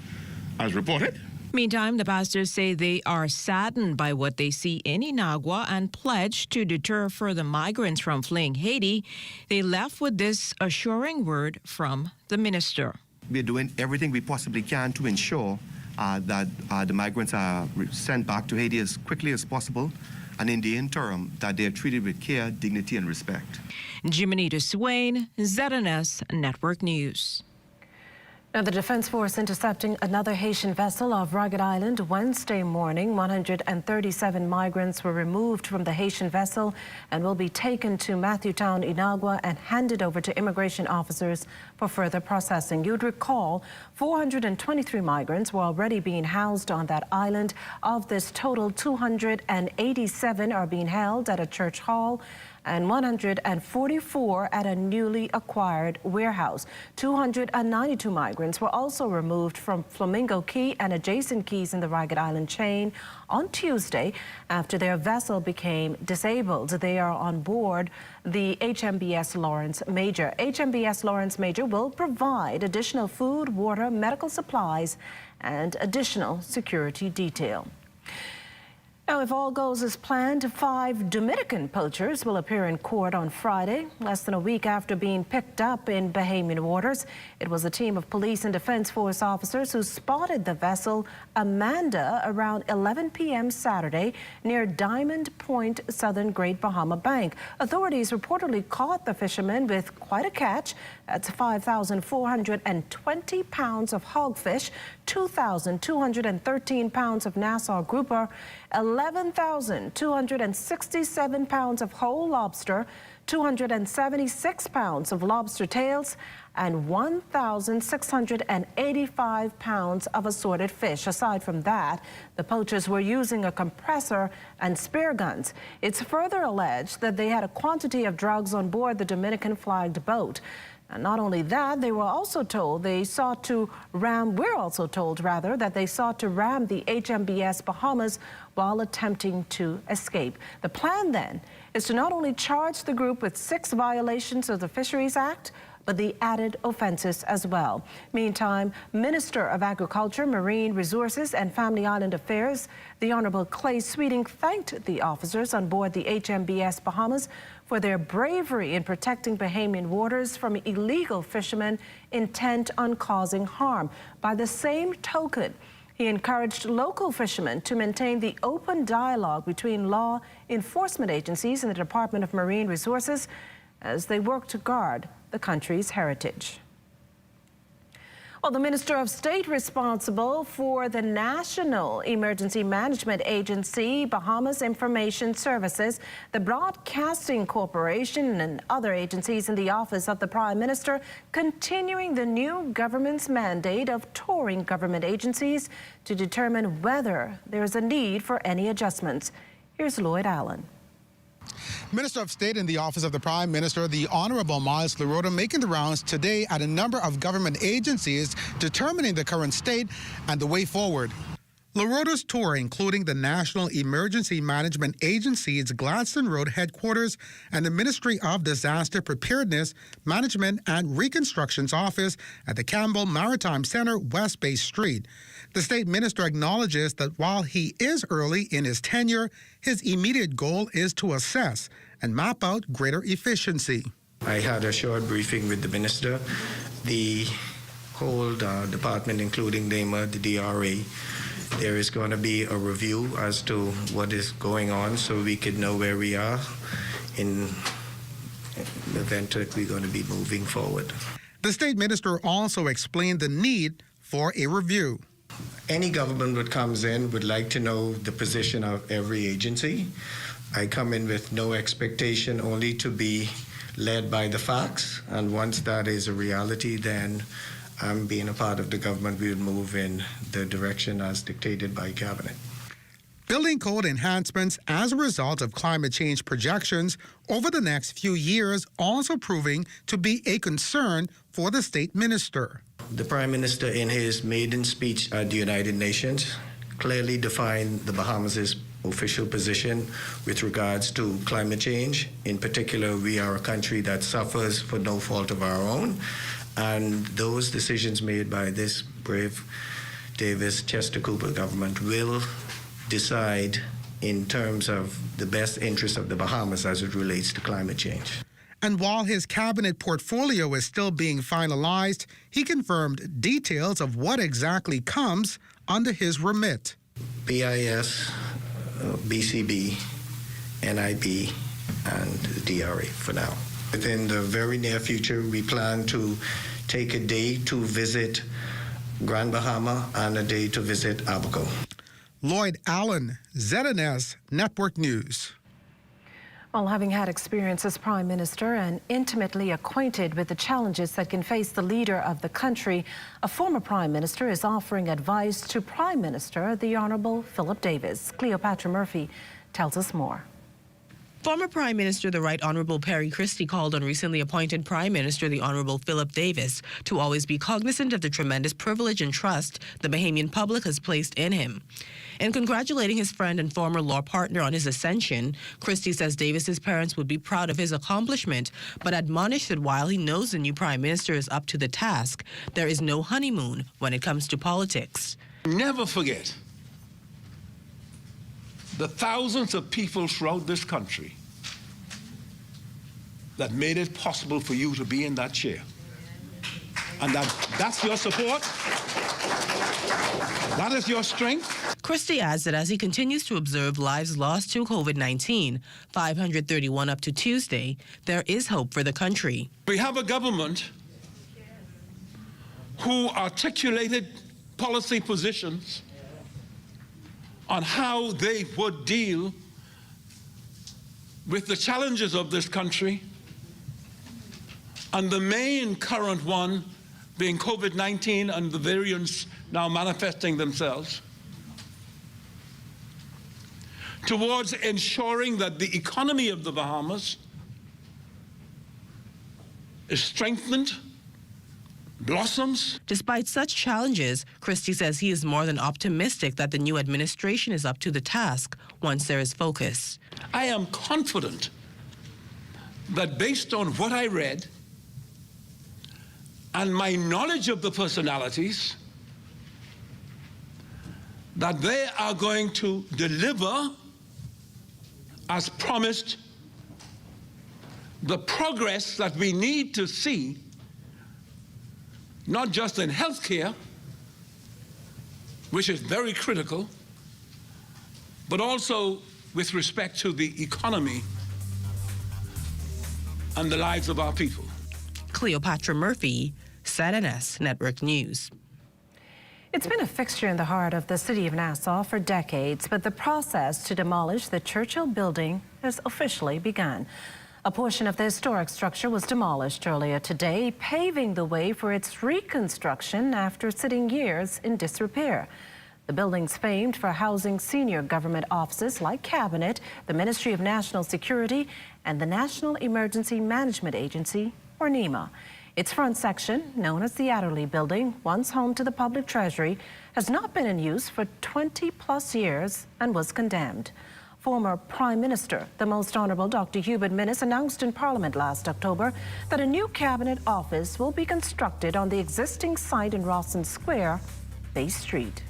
as reported. Meantime, the pastors say they are saddened by what they see in Inagua and pledge to deter further migrants from fleeing Haiti. They left with this assuring word from the minister. We're doing everything we possibly can to ensure that the migrants are sent back to Haiti as quickly as possible, and in the interim, that they are treated with care, dignity, and respect. Jimenita Swain, ZNS Network News. Now, the Defense Force intercepting another Haitian vessel off Rugged Island Wednesday morning. 137 migrants were removed from the Haitian vessel and will be taken to Matthewtown, Inagua, and handed over to immigration officers for further processing. You'd recall 423 migrants were already being housed on that island. Of this total, 287 are being held at a church hall and 144 at a newly acquired warehouse. 292 migrants were also removed from Flamingo Key and adjacent keys in the Rugged Island chain on Tuesday after their vessel became disabled. They are on board the HMBS Lawrence Major. HMBS Lawrence Major will provide additional food, water, medical supplies, and additional security detail. Now, if all goes as planned, 5 Dominican poachers will appear in court on Friday, less than a week after being picked up in Bahamian waters. It was a team of police and Defense Force officers who spotted the vessel Amanda around 11 p.m. Saturday near Diamond Point, southern Great Bahama Bank. Authorities reportedly caught the fishermen with quite a catch. That's 5,420 pounds of hogfish, 2,213 pounds of Nassau grouper, 11,267 pounds of whole lobster, 276 pounds of lobster tails, and 1,685 pounds of assorted fish. Aside from that, the poachers were using a compressor and spear guns. It's further alleged that they had a quantity of drugs on board the Dominican-flagged boat. And not only that, we're also told that they sought to ram the HMBS Bahamas while attempting to escape. The plan then is to not only charge the group with 6 violations of the Fisheries Act, but the added offenses as well. Meantime, Minister of Agriculture, Marine Resources and Family Island Affairs, the Honorable Clay Sweeting, thanked the officers on board the HMBS Bahamas for their bravery in protecting Bahamian waters from illegal fishermen intent on causing harm. By the same token, he encouraged local fishermen to maintain the open dialogue between law enforcement agencies and the Department of Marine Resources as they work to guard the country's heritage. Well, the Minister of State responsible for the National Emergency Management Agency, Bahamas Information Services, the Broadcasting Corporation, and other agencies in the Office of the Prime Minister, continuing the new government's mandate of touring government agencies to determine whether there is a need for any adjustments. Here's Lloyd Allen. Minister of State in the Office of the Prime Minister, the Honorable Miles Larota, making the rounds today at a number of government agencies, determining the current state and the way forward. Larota's tour, including the National Emergency Management Agency's Gladstone Road headquarters and the Ministry of Disaster Preparedness, Management and Reconstruction's office at the Campbell Maritime Center, West Bay Street. The state minister acknowledges that while he is early in his tenure, his immediate goal is to assess and map out greater efficiency. I had a short briefing with the minister, the whole department, including NEMA, the DRA. There is going to be a review as to what is going on so we could know where we are in the event that we're going to be moving forward. The state minister also explained the need for a review. Any government that comes in would like to know the position of every agency. I come in with no expectation, only to be led by the facts, and once that is a reality, then being a part of the government, we would move in the direction as dictated by Cabinet. Building code enhancements as a result of climate change projections over the next few years also proving to be a concern for the state minister. The Prime Minister, in his maiden speech at the United Nations, clearly defined the Bahamas' official position with regards to climate change. In particular, we are a country that suffers for no fault of our own. And those decisions made by this brave Davis-Chester Cooper government will decide in terms of the best interest of the Bahamas as it relates to climate change. And while his cabinet portfolio is still being finalized, he confirmed details of what exactly comes under his remit. BIS, BCB, NIB, and DRA for now. Within the very near future, we plan to take a day to visit Grand Bahama and a day to visit Abaco. Lloyd Allen, ZNS Network News. Well, having had experience as Prime Minister and intimately acquainted with the challenges that can face the leader of the country, a former Prime Minister is offering advice to Prime Minister, the Honourable Philip Davis. Cleopatra Murphy tells us more. Former Prime Minister the Right Honourable Perry Christie called on recently appointed Prime Minister the Honourable Philip Davis to always be cognizant of the tremendous privilege and trust the Bahamian public has placed in him. In congratulating his friend and former law partner on his ascension, Christie says Davis's parents would be proud of his accomplishment, but admonished that while he knows the new Prime Minister is up to the task, there is no honeymoon when it comes to politics. Never forget the thousands of people throughout this country that made it possible for you to be in that chair. And that's your support. That is your strength. Christie adds that as he continues to observe lives lost to COVID-19, 531 up to Tuesday, there is hope for the country. We have a government who articulated policy positions on how they would deal with the challenges of this country, and the main current one being COVID-19 and the variants now manifesting themselves, towards ensuring that the economy of the Bahamas is strengthened, blossoms. Despite such challenges, Christie says he is more than optimistic that the new administration is up to the task once there is focus. I am confident that based on what I read and my knowledge of the personalities, that they are going to deliver, as promised, the progress that we need to see, not just in healthcare, which is very critical, but also with respect to the economy and the lives of our people. Cleopatra Murphy, ZNS Network News. It's been a fixture in the heart of the city of Nassau for decades, but the process to demolish the Churchill building has officially begun. A portion of the historic structure was demolished earlier today, paving the way for its reconstruction after sitting years in disrepair. The building's famed for housing senior government offices like Cabinet, the Ministry of National Security, and the National Emergency Management Agency, or NEMA. Its front section, known as the Adderley Building, once home to the public treasury, has not been in use for 20+ years and was condemned. Former Prime Minister, the Most Honourable Dr. Hubert Minnis, announced in Parliament last October that a new Cabinet office will be constructed on the existing site in Rawson Square, Bay Street.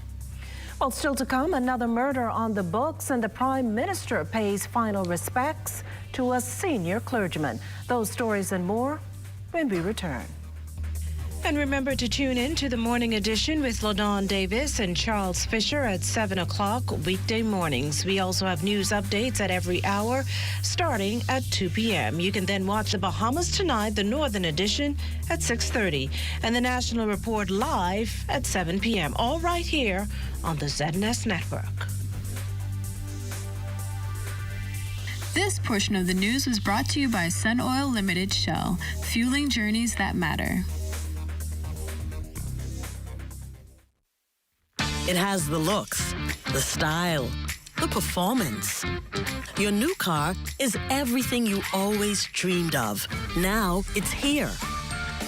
Well, still to come, another murder on the books, and the Prime Minister pays final respects to a senior clergyman. Those stories and more when we return. And remember to tune in to the Morning Edition with LaDawn Davis and Charles Fisher at 7 o'clock weekday mornings. We also have news updates at every hour, starting at 2 p.m. You can then watch the Bahamas Tonight, the Northern Edition, at 6:30, and the National Report live at 7 p.m., all right here on the ZNS Network. This portion of the news was brought to you by Sun Oil Limited Shell, fueling journeys that matter. It has the looks, the style, the performance. Your new car is everything you always dreamed of. Now it's here.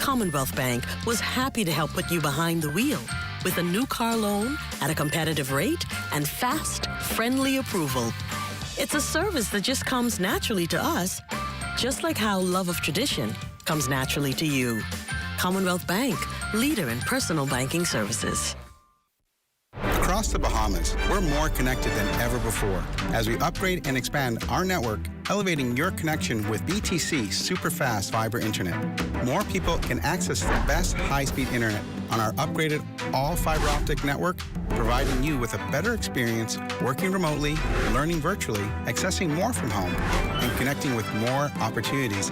Commonwealth Bank was happy to help put you behind the wheel with a new car loan at a competitive rate and fast, friendly approval. It's a service that just comes naturally to us, just like how love of tradition comes naturally to you. Commonwealth Bank, leader in personal banking services. Across the Bahamas, we're more connected than ever before as we upgrade and expand our network, elevating your connection with BTC Superfast Fiber Internet. More people can access the best high-speed internet on our upgraded all-fiber optic network, providing you with a better experience working remotely, learning virtually, accessing more from home, and connecting with more opportunities.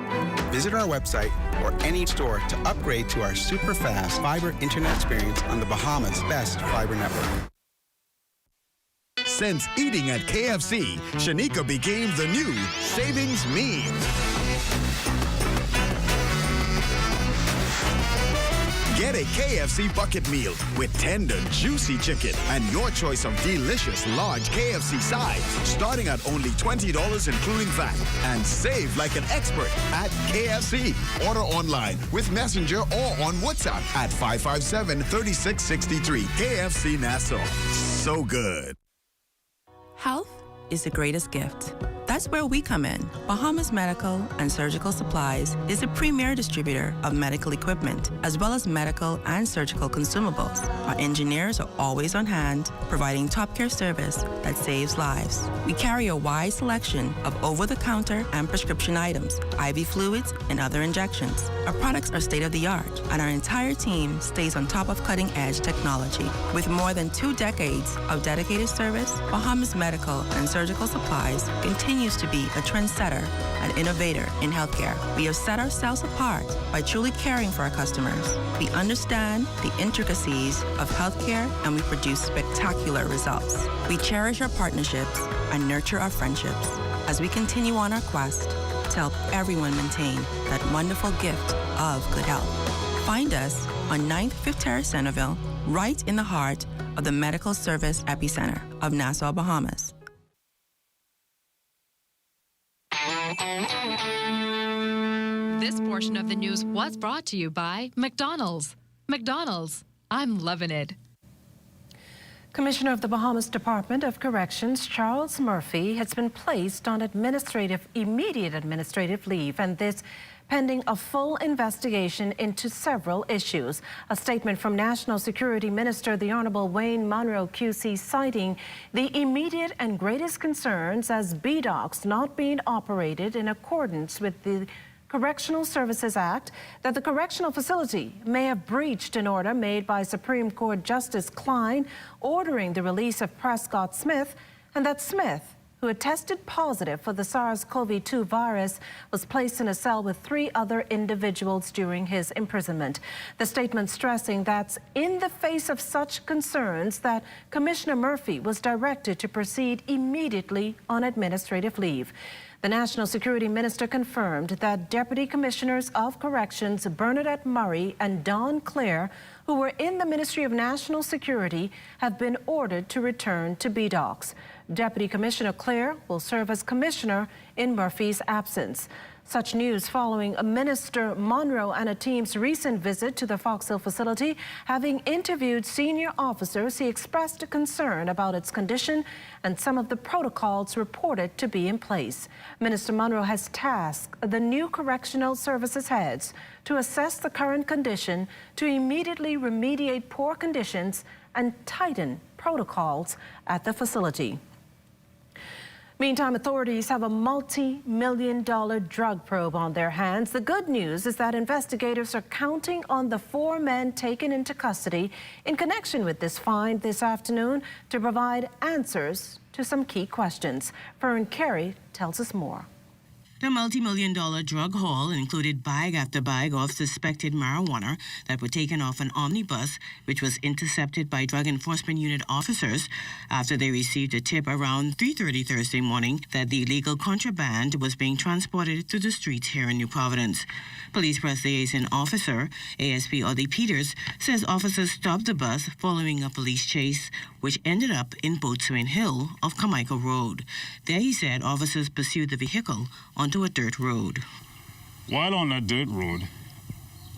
Visit our website or any store to upgrade to our super-fast fiber internet experience on the Bahamas' best fiber network. Since eating at KFC, Shanika became the new savings meme. Get a KFC bucket meal with tender, juicy chicken and your choice of delicious large KFC sides, starting at only $20 including VAT. And save like an expert at KFC. Order online with Messenger or on WhatsApp at 557-3663. KFC Nassau. So good. Health is the greatest gift. That's where we come in. Bahamas Medical and Surgical Supplies is a premier distributor of medical equipment, as well as medical and surgical consumables. Our engineers are always on hand, providing top care service that saves lives. We carry a wide selection of over-the-counter and prescription items, IV fluids, and other injections. Our products are state-of-the-art, and our entire team stays on top of cutting-edge technology. With more than 2 decades of dedicated service, Bahamas Medical and Surgical Supplies continues to be a trendsetter and innovator in healthcare. We have set ourselves apart by truly caring for our customers. We understand the intricacies of healthcare and we produce spectacular results. We cherish our partnerships and nurture our friendships as we continue on our quest to help everyone maintain that wonderful gift of good health. Find us on 9th Fifth Terrace, Centerville, right in the heart of the medical service epicenter of Nassau, Bahamas. This portion of the news was brought to you by McDonald's. McDonald's, I'm loving it. Commissioner of the Bahamas Department of Corrections, Charles Murphy, has been placed on immediate administrative leave, and this pending a full investigation into several issues. A statement from National Security Minister, the Honorable Wayne Monroe QC, citing the immediate and greatest concerns as BDOCs not being operated in accordance with the Correctional Services Act, that the correctional facility may have breached an order made by Supreme Court Justice Klein ordering the release of Prescott Smith, and that Smith, who had tested positive for the SARS-CoV-2 virus, was placed in a cell with 3 other individuals during his imprisonment. The statement stressing that in the face of such concerns that Commissioner Murphy was directed to proceed immediately on administrative leave. The National Security Minister confirmed that Deputy Commissioners of Corrections Bernadette Murray and Don Clare, who were in the Ministry of National Security, have been ordered to return to BDOCs. Deputy Commissioner Clare will serve as commissioner in Murphy's absence. Such news following Minister Monroe and a team's recent visit to the Fox Hill facility. Having interviewed senior officers, he expressed a concern about its condition and some of the protocols reported to be in place. Minister Monroe has tasked the new correctional services heads to assess the current condition, to immediately remediate poor conditions and tighten protocols at the facility. Meantime, authorities have a multi-million-dollar drug probe on their hands. The good news is that investigators are counting on the 4 men taken into custody in connection with this find this afternoon to provide answers to some key questions. Fern Carey tells us more. The multi-million-dollar drug haul included bag after bag of suspected marijuana that were taken off an omnibus, which was intercepted by Drug Enforcement Unit officers after they received a tip around 3:30 Thursday morning that the illegal contraband was being transported through the streets here in New Providence. Police Press Liaison Officer ASP Audie Peters says officers stopped the bus following a police chase, which ended up in Boatswain Hill of Carmichael Road. There, he said, officers pursued the vehicle onto a dirt road. While on that dirt road,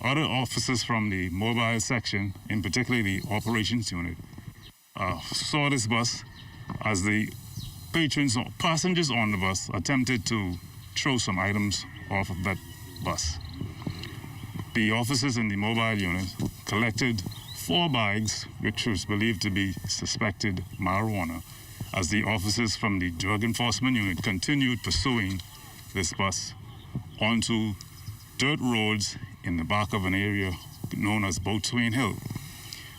other officers from the mobile section, in particular the operations unit, saw this bus as the passengers on the bus attempted to throw some items off of that bus. The officers in the mobile unit collected 4 bags, which was believed to be suspected marijuana, as the officers from the Drug Enforcement Unit continued pursuing this bus onto dirt roads in the back of an area known as Boatswain Hill,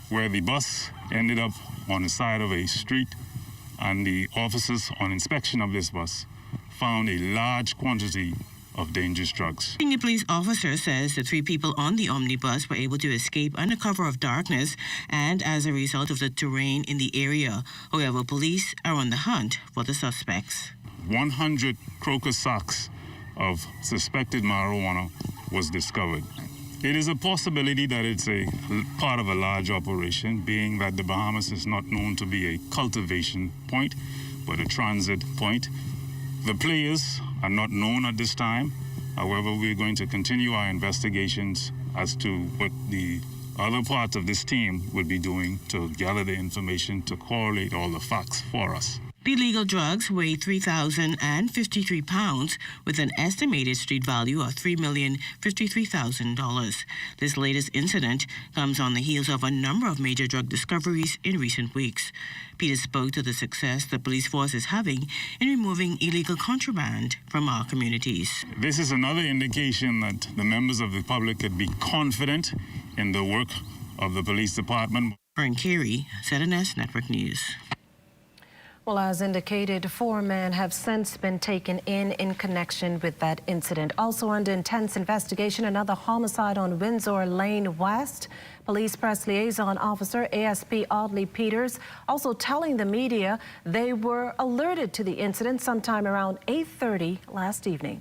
where the bus ended up on the side of a street, and the officers on inspection of this bus found a large quantity of dangerous drugs. Senior police officer says the 3 people on the omnibus were able to escape under cover of darkness and as a result of the terrain in the area. However, police are on the hunt for the suspects. 100 crocus sacks of suspected marijuana was discovered. It is a possibility that it's a part of a large operation, being that the Bahamas is not known to be a cultivation point, but a transit point. The players are not known at this time. However, we're going to continue our investigations as to what the other parts of this team will be doing to gather the information to correlate all the facts for us. The illegal drugs weigh 3,053 pounds with an estimated street value of $3,053,000. This latest incident comes on the heels of a number of major drug discoveries in recent weeks. Peter spoke to the success the police force is having in removing illegal contraband from our communities. This is another indication that the members of the public could be confident in the work of the police department. Fern Carey, ZNS Network News. Well, as indicated, 4 men have since been taken in connection with that incident. Also under intense investigation, another homicide on Windsor Lane West. Police press liaison officer ASP Audley Peters also telling the media they were alerted to the incident sometime around 8:30 last evening.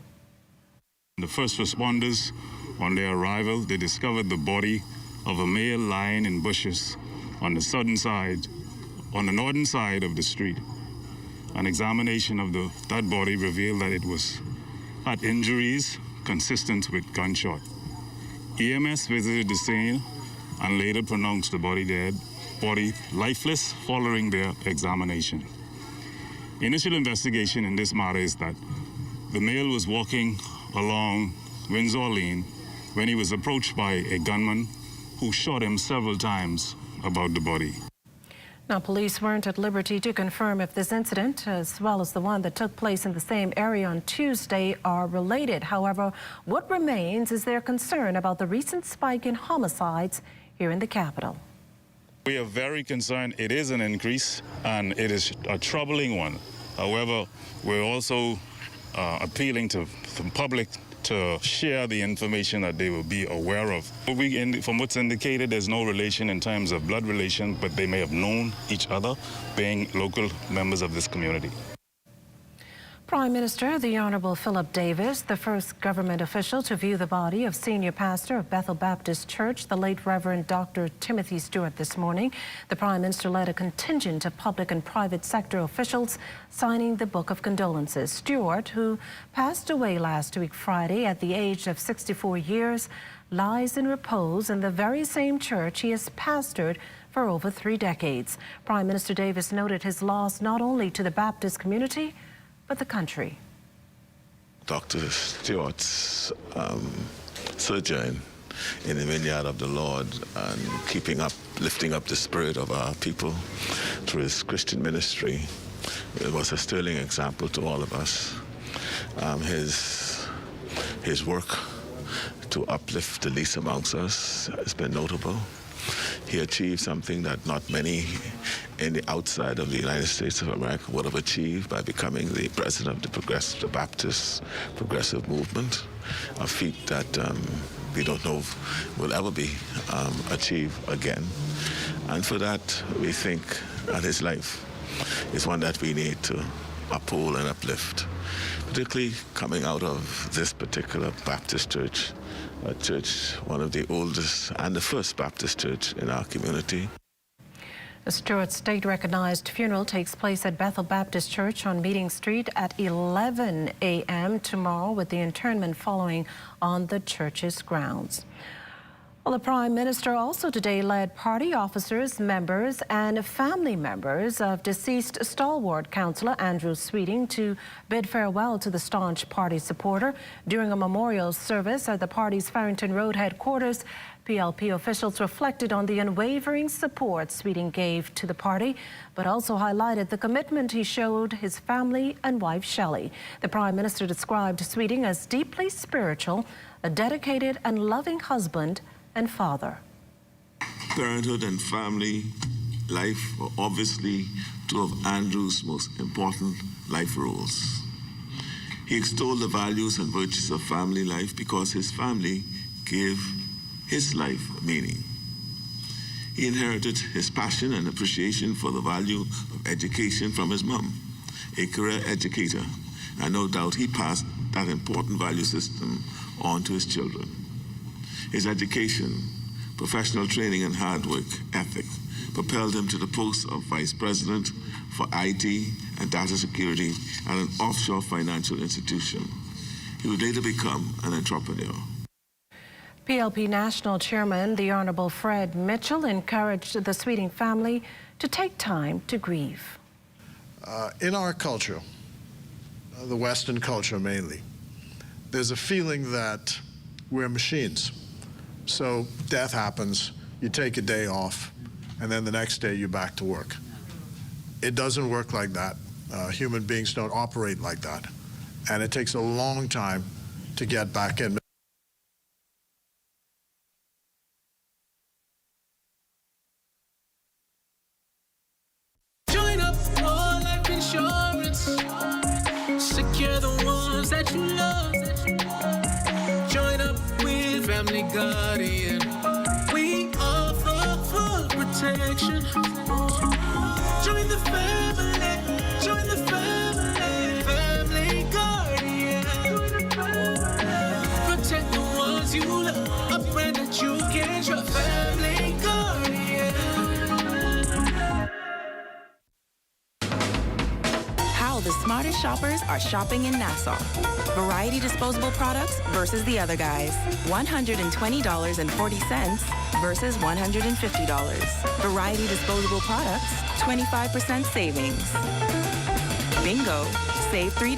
The first responders, on their arrival, they discovered the body of a male lying in bushes on the northern side of the street. An examination of that body revealed that it had injuries consistent with gunshot. EMS visited the scene and later pronounced the body lifeless following their examination. Initial investigation in this matter is that the male was walking along Windsor Lane when he was approached by a gunman who shot him several times about the body. Now, police weren't at liberty to confirm if this incident, as well as the one that took place in the same area on Tuesday, are related. However, what remains is their concern about the recent spike in homicides here in the capital. We are very concerned. It is an increase, and it is a troubling one. However, we're also appealing to the public to share the information that they will be aware of. From what's indicated, there's no relation in terms of blood relation, but they may have known each other, being local members of this community. Prime Minister, the Honorable Philip Davis, the first government official to view the body of senior pastor of Bethel Baptist Church, the late Reverend Dr. Timothy Stewart, this morning. The Prime Minister led a contingent of public and private sector officials signing the Book of Condolences. Stewart, who passed away last week Friday at the age of 64 years, lies in repose in the very same church he has pastored for over 3 decades. Prime Minister Davis noted his loss not only to the Baptist community, but the country. Dr. Stewart's sojourn in the vineyard of the Lord and lifting up the spirit of our people through his Christian ministry, it was a sterling example to all of us. His work to uplift the least amongst us has been notable. He achieved something that not many in the outside of the United States of America would have achieved by becoming the president of the Baptist Progressive Movement, a feat that we don't know will ever be achieved again. And for that, we think that his life is one that we need to uphold and uplift, particularly coming out of this particular Baptist church, a church, one of the oldest and the first Baptist church in our community. The Stewart state-recognized funeral takes place at Bethel Baptist Church on Meeting Street at 11 a.m. tomorrow, with the interment following on the church's grounds. Well, the Prime Minister also today led party officers, members and family members of deceased stalwart councillor Andrew Sweeting to bid farewell to the staunch party supporter. During a memorial service at the party's Farrington Road headquarters, PLP officials reflected on the unwavering support Sweeting gave to the party, but also highlighted the commitment he showed his family and wife Shelley. The Prime Minister described Sweeting as deeply spiritual, a dedicated and loving husband and father. Parenthood and family life were obviously two of Andrew's most important life roles. He extolled the values and virtues of family life because his family gave his life meaning. He inherited his passion and appreciation for the value of education from his mom, a career educator, and no doubt he passed that important value system on to his children. His education, professional training and hard work ethic propelled him to the post of Vice President for IT and Data Security at an offshore financial institution. He would later become an entrepreneur. PLP National Chairman, the Honourable Fred Mitchell, encouraged the Sweeting family to take time to grieve. In our culture, the Western culture mainly, there's a feeling that we're machines. So death happens, you take a day off, and then the next day you're back to work. It doesn't work like that. Human beings don't operate like that. And it takes a long time to get back in. Join up for life insurance. Secure the ones that you love. Join up with Family Guardian. We offer full protection. Join the family. Join the family. Family Guardian. Protect the ones you love. A friend that you can trust. Family Guardian. How the smartest shoppers are shopping in Nassau. Variety disposable products versus the other guys. $120.40 versus $150. Variety disposable products, 25% savings. Bingo, save $3.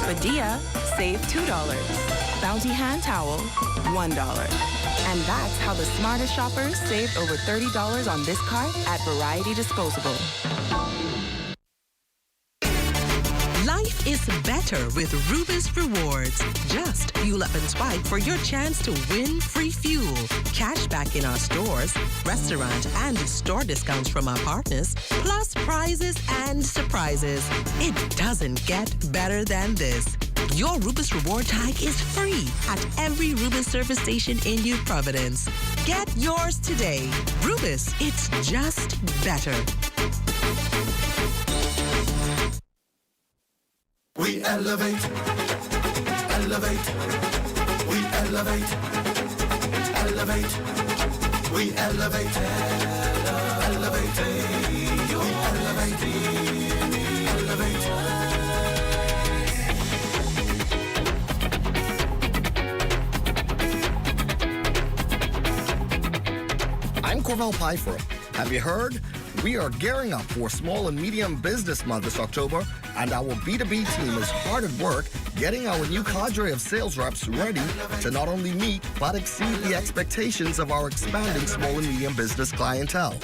Padilla, save $2. Bounty hand towel, $1. And that's how the smartest shoppers saved over $30 on this cart at Variety Disposable. Life is better with Rubis Rewards. Just fuel up and swipe for your chance to win free fuel, cash back in our stores, restaurant and store discounts from our partners, plus prizes and surprises. It doesn't get better than this. Your Rubis Reward tag is free at every Rubis service station in New Providence. Get yours today. Rubis, it's just better. We elevate, elevate, we elevate, elevate, we elevate, elevate, we elevate, elevate. I'm Corval Pfeiffer. Have you heard? We are gearing up for Small and Medium Business Month this October, and our B2B team is hard at work getting our new cadre of sales reps ready to not only meet but exceed the expectations of our expanding small and medium business clientele.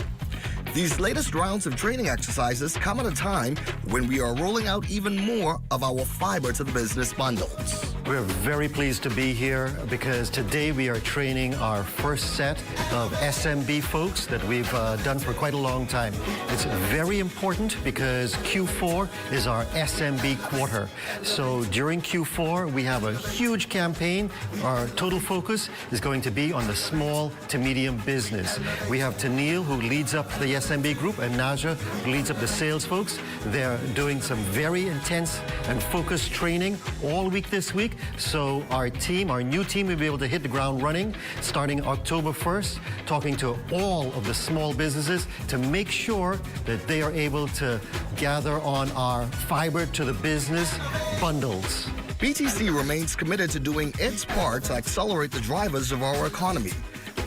These latest rounds of training exercises come at a time when we are rolling out even more of our Fiber to the Business bundles. We're very pleased to be here because today we are training our first set of SMB folks that we've done for quite a long time. It's very important because Q4 is our SMB quarter. So during Q4, we have a huge campaign. Our total focus is going to be on the small to medium business. We have Tennille, who leads up the SMB group, and Naja, who leads up the sales folks. They're doing some very intense and focused training all week this week. So our team, our new team, will be able to hit the ground running starting October 1st, talking to all of the small businesses to make sure that they are able to gather on our Fiber to the Business bundles. BTC remains committed to doing its part to accelerate the drivers of our economy.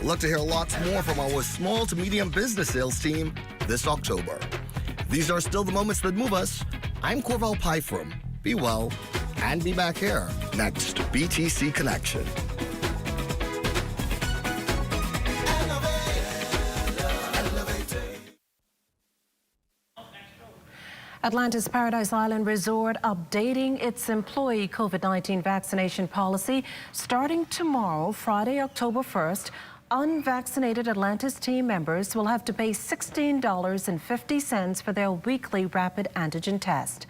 Look to hear lots more from our small to medium business sales team this October. These are still the moments that move us. I'm Corval Pyfrom. Be well and be back here next BTC Connection. Atlantis Paradise Island Resort updating its employee COVID-19 vaccination policy. Starting tomorrow, Friday, October 1st, unvaccinated Atlantis team members will have to pay $16.50 for their weekly rapid antigen test.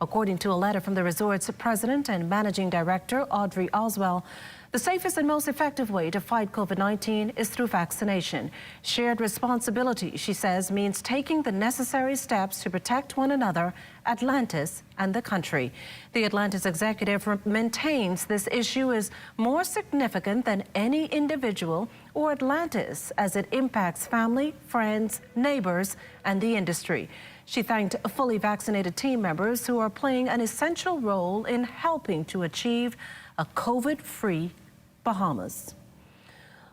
According to a letter from the resort's president and managing director, Audrey Oswell, the safest and most effective way to fight COVID-19 is through vaccination. Shared responsibility, she says, means taking the necessary steps to protect one another, Atlantis, and the country. The Atlantis executive maintains this issue is more significant than any individual or Atlantis as it impacts family, friends, neighbors, and the industry. She thanked fully vaccinated team members who are playing an essential role in helping to achieve a COVID-free Bahamas.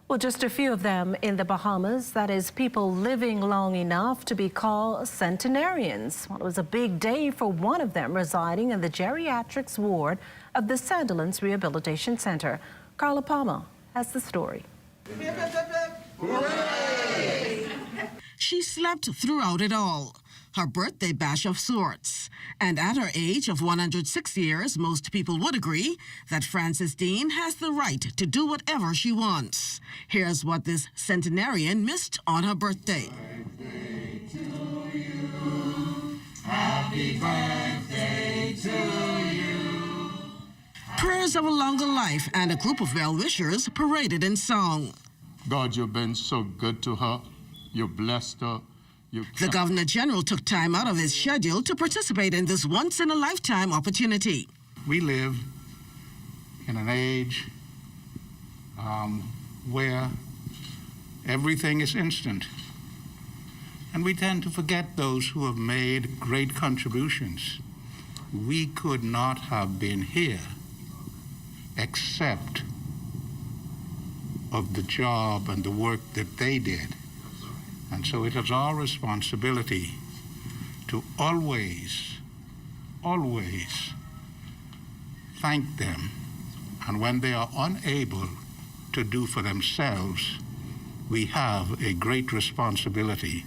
Well, just a few of them in the Bahamas, that is, people living long enough to be called centenarians. Well, it was a big day for one of them residing in the geriatrics ward of the Sandilands Rehabilitation Center. Carla Palmer has the story. She slept throughout it all. Her birthday bash of sorts. And at her age of 106 years, most people would agree that Frances Dean has the right to do whatever she wants. Here's what this centenarian missed on her birthday. Happy birthday to you. Prayers of a longer life and a group of well-wishers paraded in song. God, you've been so good to her. You blessed her. The Governor General took time out of his schedule to participate in this once-in-a-lifetime opportunity. We live in an age where everything is instant. And we tend to forget those who have made great contributions. We could not have been here except of the job and the work that they did. And so it is our responsibility to always thank them. And when they are unable to do for themselves, we have a great responsibility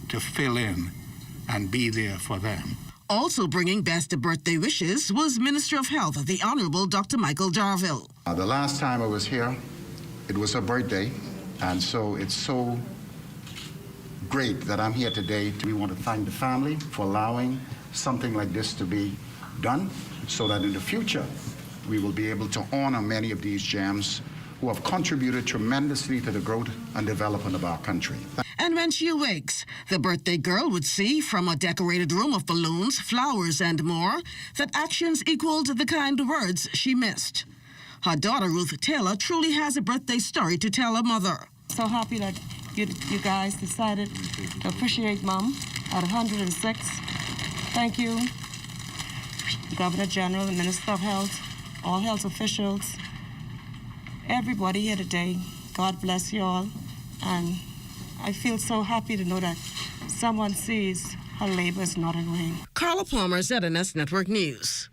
to fill in and be there for them. Also bringing best birthday wishes was Minister of Health, the Honorable Dr. Michael Darville. The last time I was here, it was her birthday, and so it's so great that I'm here today. We want to thank the family for allowing something like this to be done so that in the future we will be able to honor many of these gems who have contributed tremendously to the growth and development of our country. And when she awakes, the birthday girl would see from a decorated room of balloons, flowers, and more that actions equaled the kind words she missed. Her daughter, Ruth Taylor, truly has a birthday story to tell her mother. So happy that you guys decided to appreciate Mom at 106. Thank you, Governor General, the Minister of Health, all health officials, everybody here today. God bless you all. And I feel so happy to know that someone sees her labor is not in vain. Carla Palmer, ZNS Network News.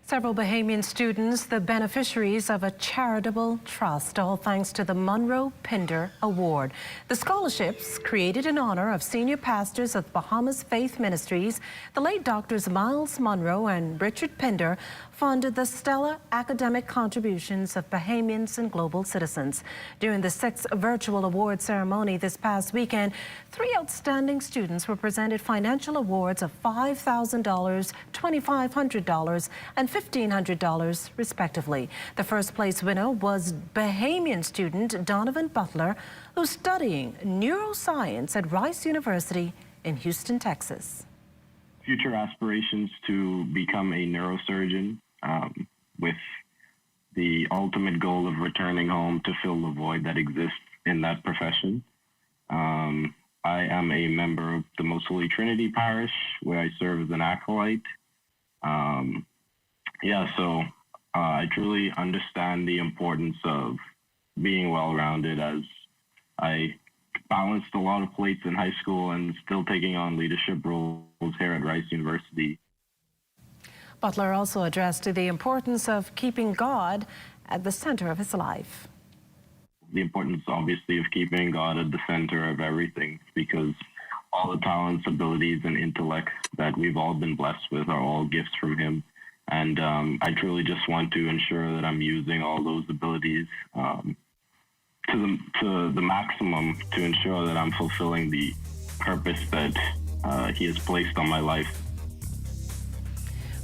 Several Bahamian students, the beneficiaries of a charitable trust, all thanks to the Monroe Pinder Award. The scholarships, created in honor of senior pastors of Bahamas Faith Ministries, the late Doctors Miles Monroe and Richard Pinder, funded the stellar academic contributions of Bahamians and global citizens. During the 6th virtual award ceremony this past weekend, 3 outstanding students were presented financial awards of $5,000, $2,500, and $1,500, respectively. The first place winner was Bahamian student Donovan Butler, who's studying neuroscience at Rice University in Houston, Texas. Future aspirations to become a neurosurgeon, with the ultimate goal of returning home to fill the void that exists in that profession. I am a member of the Most Holy Trinity Parish, where I serve as an acolyte. So I truly understand the importance of being well-rounded, as I balanced a lot of plates in high school and still taking on leadership roles here at Rice University. Butler also addressed the importance of keeping God at the center of his life. The importance, obviously, of keeping God at the center of everything, because all the talents, abilities, and intellect that we've all been blessed with are all gifts from him. And I truly just want to ensure that I'm using all those abilities to the maximum to ensure that I'm fulfilling the purpose that he has placed on my life.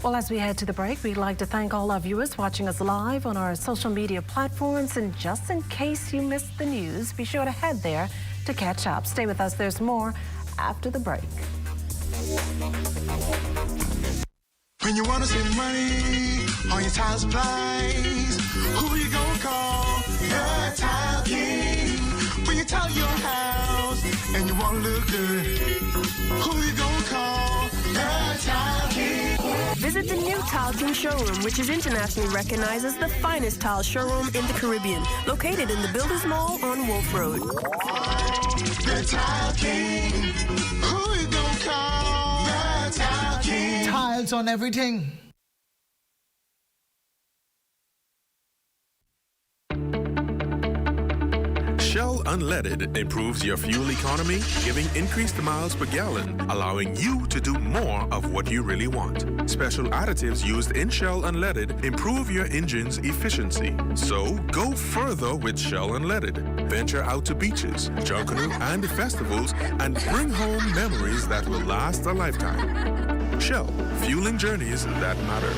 Well, as we head to the break, we'd like to thank all our viewers watching us live on our social media platforms. And just in case you missed the news, be sure to head there to catch up. Stay with us. There's more after the break. When you want to save money on your tile supplies, who you gonna call? The Tile King. When you tile your house and you want to look good, who you gonna call? The Tile King. Visit the new Tile King showroom, which is internationally recognized as the finest tile showroom in the Caribbean, located in the Builders Mall on Wolf Road. The Tile King. Who you gonna call? The Tile King. Tiles on everything. Shell Unleaded improves your fuel economy, giving increased miles per gallon, allowing you to do more of what you really want. Special additives used in Shell Unleaded improve your engine's efficiency. So go further with Shell Unleaded. Venture out to beaches, Junkanoo, and festivals and bring home memories that will last a lifetime. Shell, fueling journeys that matter.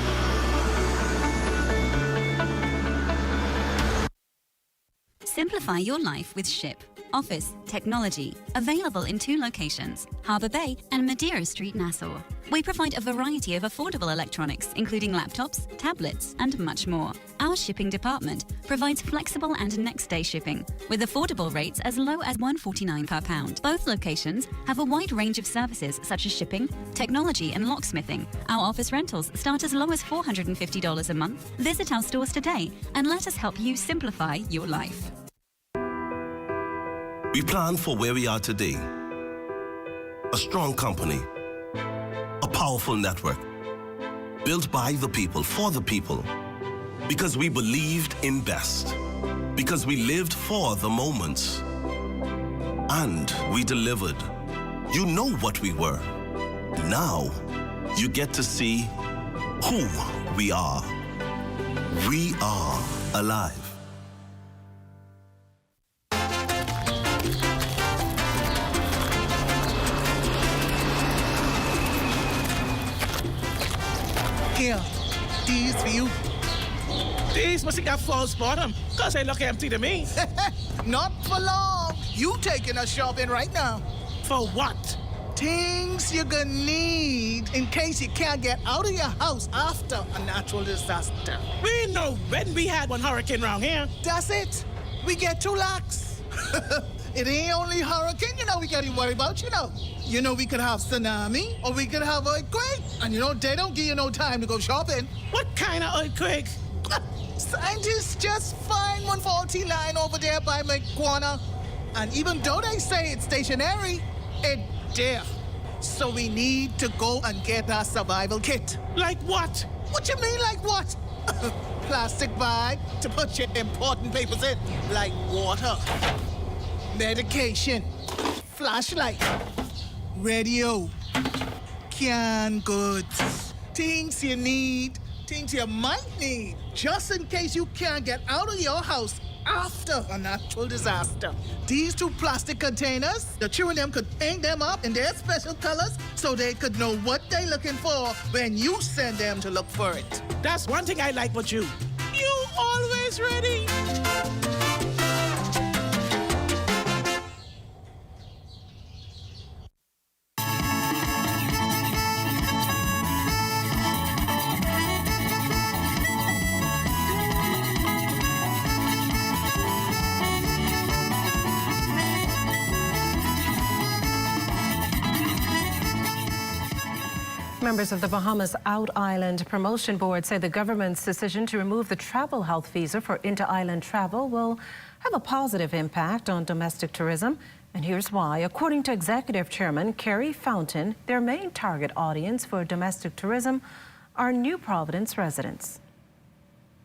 Simplify your life with Ship. Office, technology, available in 2 locations, Harbour Bay and Madeira Street, Nassau. We provide a variety of affordable electronics, including laptops, tablets, and much more. Our shipping department provides flexible and next-day shipping, with affordable rates as low as $1.49 per pound. Both locations have a wide range of services such as shipping, technology, and locksmithing. Our office rentals start as low as $450 a month. Visit our stores today and let us help you simplify your life. We plan for where we are today. A strong company, a powerful network, built by the people, for the people, because we believed in best, because we lived for the moments, and we delivered. You know what we were. Now, you get to see who we are. We are alive. Here, these for you. These must have got false bottom, because they look empty to me. Not for long. You taking us shopping right now. For what? Things you're gonna need in case you can't get out of your house after a natural disaster. We know when we had one hurricane around here. That's it. We get 2 lakhs. It ain't only hurricane, we gotta worry about, we could have tsunami, or we could have earthquake. And they don't give you no time to go shopping. What kind of earthquake? Scientists just find one faulty line over there by my corner. And even though they say it's stationary, it's there. So we need to go and get our survival kit. Like what? What you mean, like what? Plastic bag to put your important papers in, like water, medication, flashlight, radio, canned goods, things you need, things you might need, just in case you can't get out of your house after a natural disaster. These 2 plastic containers, the 2 of them could paint them up in their special colors so they could know what they're looking for when you send them to look for it. That's one thing I like about you. You always ready. Members of the Bahamas Out Island Promotion Board say the government's decision to remove the travel health visa for inter-island travel will have a positive impact on domestic tourism. And here's why. According to Executive Chairman Kerry Fountain, their main target audience for domestic tourism are New Providence residents.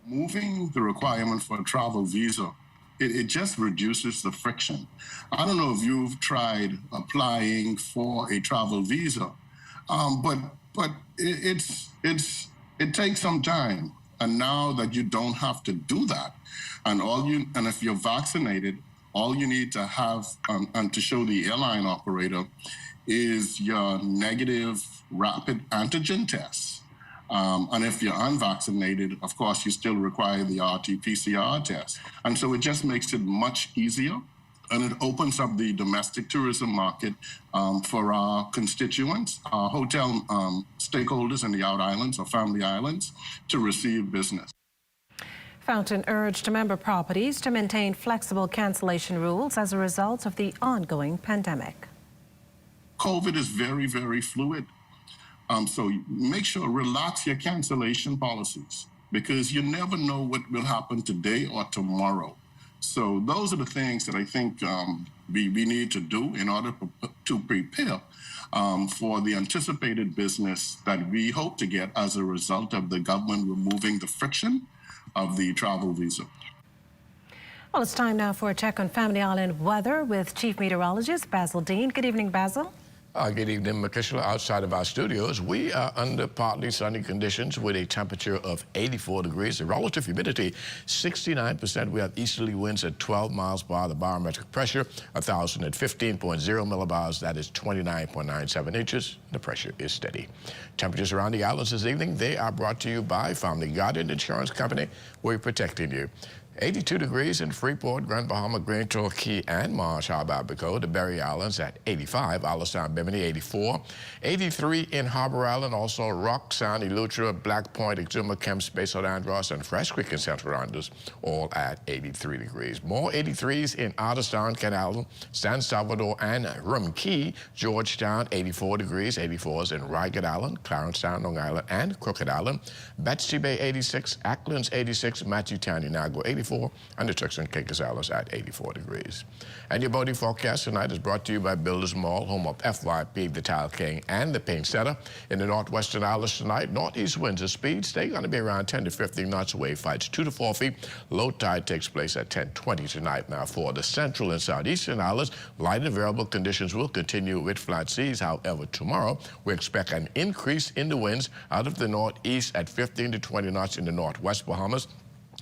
Moving the requirement for a travel visa, it just reduces the friction. I don't know if you've tried applying for a travel visa, but it takes some time. And now that you don't have to do that, and if you're vaccinated, all you need to have and to show the airline operator is your negative rapid antigen test. And if you're unvaccinated, of course, you still require the RT-PCR test. And so it just makes it much easier, and it opens up the domestic tourism market for our constituents, our hotel stakeholders in the Out Islands or Family Islands to receive business. Fountain urged member properties to maintain flexible cancellation rules as a result of the ongoing pandemic. COVID is very, very fluid. So make sure, relax your cancellation policies, because you never know what will happen today or tomorrow. So those are the things that I think we need to do in order to prepare for the anticipated business that we hope to get as a result of the government removing the friction of the travel visa. Well, it's time now for a check on Family Island weather with Chief Meteorologist Basil Dean. Good evening, Basil. Good evening, Makishla. Outside of our studios, we are under partly sunny conditions with a temperature of 84 degrees. The relative humidity, 69%. We have easterly winds at 12 miles per hour. The barometric pressure, 1,015.0 millibars. That is 29.97 inches. The pressure is steady. Temperatures around the islands this evening, they are brought to you by Family Guardian Insurance Company. We're protecting you. 82 degrees in Freeport, Grand Bahama, Grand Torquay, and Marsh Harbor, Abaco. The Berry Islands at 85, Alistown, Bimini, 84. 83 in Harbor Island, also Rock, Sound, Eleuthera, Black Point, Exuma, Kemps, Bayside, Andros, and Fresh Creek in Central Andros, all at 83 degrees. More 83s in Otterstown, Canal, San Salvador, and Rum Key, Georgetown, 84 degrees. 84s in Rygat Island, Clarencetown, Long Island, and Crooked Island. Betsy Bay, 86. Acklands, 86. Matthewtown, Inago, 84. And the Turks and Caicos Islands at 84 degrees. And your boating forecast tonight is brought to you by Builders Mall, home of FYP, the Tile King, and the Paint Setter. In the northwestern islands tonight, northeast winds of speeds, they're going to be around 10 to 15 knots. Wave fights 2 to 4 feet. Low tide takes place at 10:20 tonight. Now for the central and southeastern islands, light and variable conditions will continue with flat seas. However, tomorrow we expect an increase in the winds out of the northeast at 15 to 20 knots in the northwest Bahamas.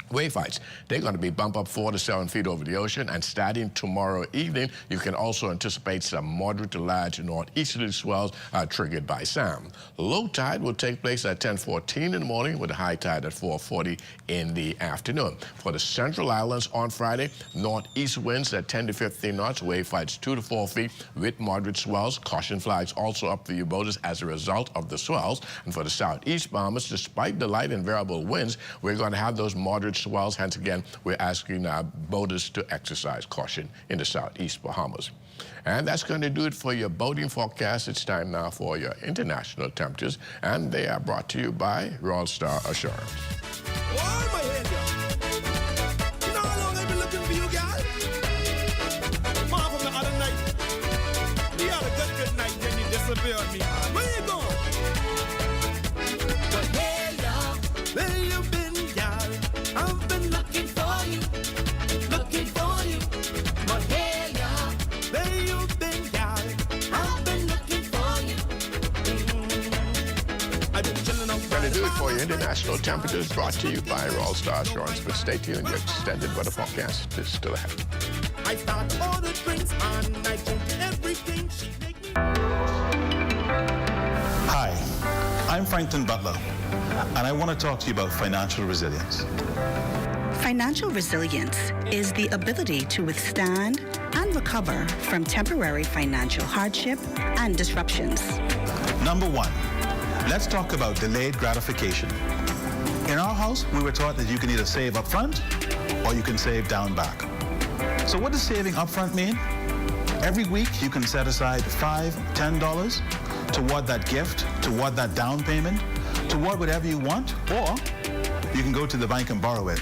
Wave heights, they're going to be bump up 4 to 7 feet over the ocean, and starting tomorrow evening, you can also anticipate some moderate to large northeasterly swells triggered by SAM. Low tide will take place at 10:14 in the morning with a high tide at 4:40 in the afternoon. For the central islands on Friday, northeast winds at 10 to 15 knots, wave heights 2 to 4 feet with moderate swells. Caution flags also up for you boaters as a result of the swells. And for the southeast Bahamas, despite the light and variable winds, we're going to have those moderate swells. Hence again, we're asking boaters to exercise caution in the southeast Bahamas. And that's going to do it for your boating forecast. It's time now for your international temperatures, and they are brought to you by Royal Star Assurance. For your international temperatures brought to you by Royal Star Assurance. But stay tuned, your extended weather forecast is still ahead. I start to order drinks and I drink everything she make me. Hi, I'm Franklin Butler, and I want to talk to you about financial resilience. Financial resilience is the ability to withstand and recover from temporary financial hardship and disruptions. Number one, let's talk about delayed gratification. In our house, we were taught that you can either save up front or you can save down back. So what does saving up front mean? Every week, you can set aside $5, $10 toward that gift, toward that down payment, toward whatever you want, or you can go to the bank and borrow it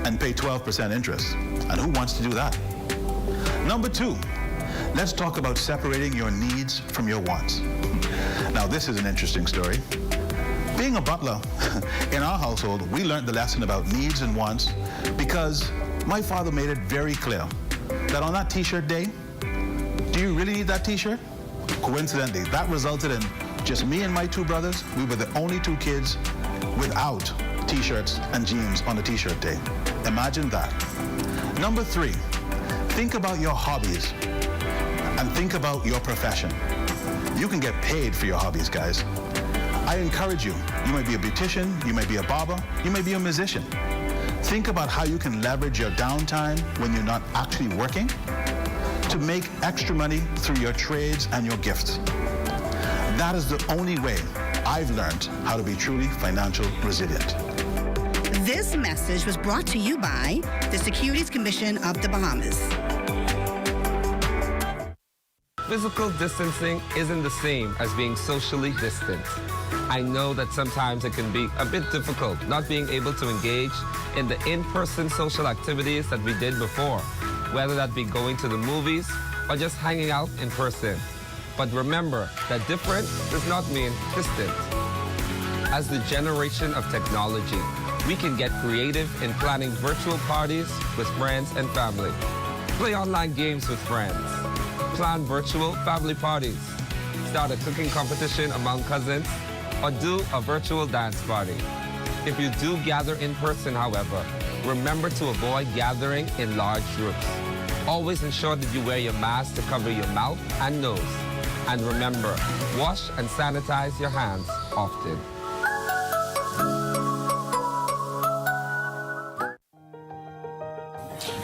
and pay 12% interest. And who wants to do that? Number two, let's talk about separating your needs from your wants. Now, this is an interesting story. Being a butler, in our household, we learned the lesson about needs and wants because my father made it very clear that on that t-shirt day, do you really need that t-shirt? Coincidentally, that resulted in just me and my two brothers. We were the only two kids without t-shirts and jeans on a t-shirt day. Imagine that. Number three, think about your hobbies and think about your profession. You can get paid for your hobbies, guys. I encourage you. You may be a beautician, you may be a barber, you may be a musician. Think about how you can leverage your downtime when you're not actually working to make extra money through your trades and your gifts. That is the only way I've learned how to be truly financially resilient. This message was brought to you by the Securities Commission of the Bahamas. Physical distancing isn't the same as being socially distant. I know that sometimes it can be a bit difficult not being able to engage in the in-person social activities that we did before, whether that be going to the movies or just hanging out in person. But remember that different does not mean distant. As the generation of technology, we can get creative in planning virtual parties with friends and family, play online games with friends, plan virtual family parties, start a cooking competition among cousins, or do a virtual dance party. If you do gather in person, however, remember to avoid gathering in large groups. Always ensure that you wear your mask to cover your mouth and nose. And remember, wash and sanitize your hands often.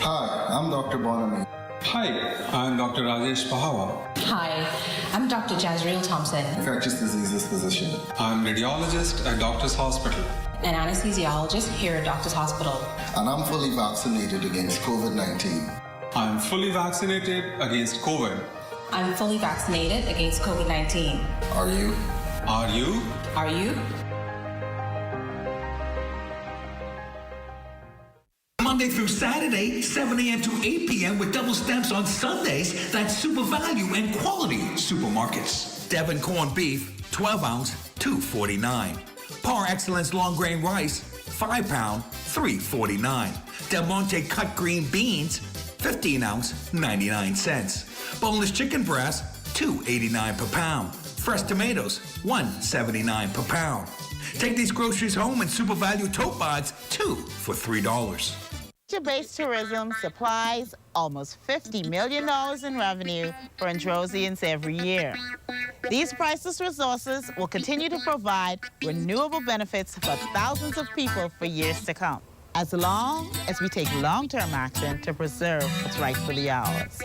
Hi, I'm Dr. Bonami. Hi, I'm Dr. Rajesh Pahawa. Hi, I'm Dr. Jazreel Thompson. Infectious diseases physician. I'm radiologist at Doctor's Hospital. An anesthesiologist here at Doctor's Hospital. And I'm fully vaccinated against COVID-19. I'm fully vaccinated against COVID. I'm fully vaccinated against COVID-19. Are you? Are you? Are you? Monday through Saturday, 7 a.m. to 8 p.m. with double stamps on Sundays. That's super value and quality supermarkets. Devon corned beef, 12 ounce, $2.49. Par Excellence long grain rice, 5 pound, $3.49. Del Monte cut green beans, 15 ounce, 99 cents. Boneless chicken breast, $2.89 per pound. Fresh tomatoes, $1.79 per pound. Take these groceries home in super value tote bags, 2 for $3. Nature-based tourism supplies almost $50 million in revenue for Androsians every year. These priceless resources will continue to provide renewable benefits for thousands of people for years to come, as long as we take long-term action to preserve what's rightfully ours.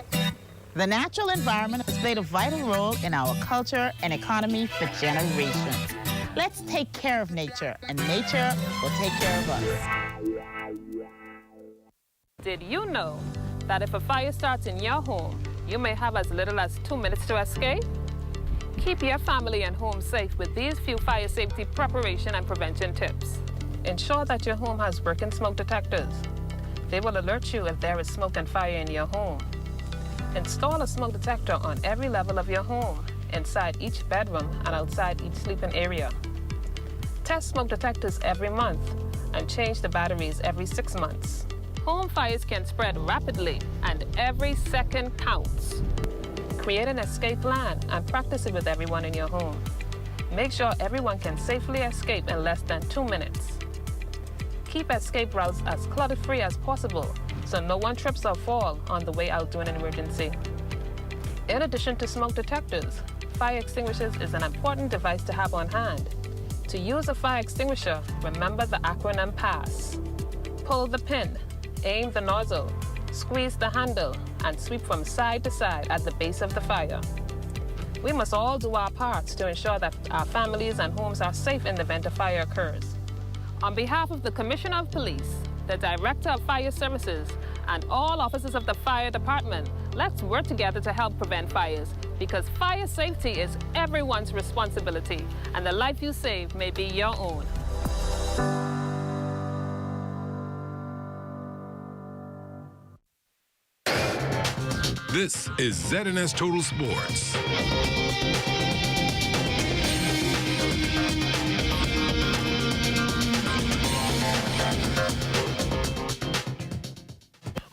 The natural environment has played a vital role in our culture and economy for generations. Let's take care of nature, and nature will take care of us. Did you know that if a fire starts in your home, you may have as little as 2 minutes to escape? Keep your family and home safe with these few fire safety preparation and prevention tips. Ensure that your home has working smoke detectors. They will alert you if there is smoke and fire in your home. Install a smoke detector on every level of your home, inside each bedroom and outside each sleeping area. Test smoke detectors every month and change the batteries every 6 months. Home fires can spread rapidly and every second counts. Create an escape plan and practice it with everyone in your home. Make sure everyone can safely escape in less than 2 minutes. Keep escape routes as clutter-free as possible so no one trips or falls on the way out to an emergency. In addition to smoke detectors, fire extinguishers is an important device to have on hand. To use a fire extinguisher, remember the acronym PASS. Pull the pin, aim the nozzle, squeeze the handle, and sweep from side to side at the base of the fire. We must all do our parts to ensure that our families and homes are safe in the event a fire occurs. On behalf of the Commissioner of Police, the Director of Fire Services, and all officers of the fire department. Let's work together to help prevent fires, because fire safety is everyone's responsibility, and the life you save may be your own. This is ZNS Total Sports.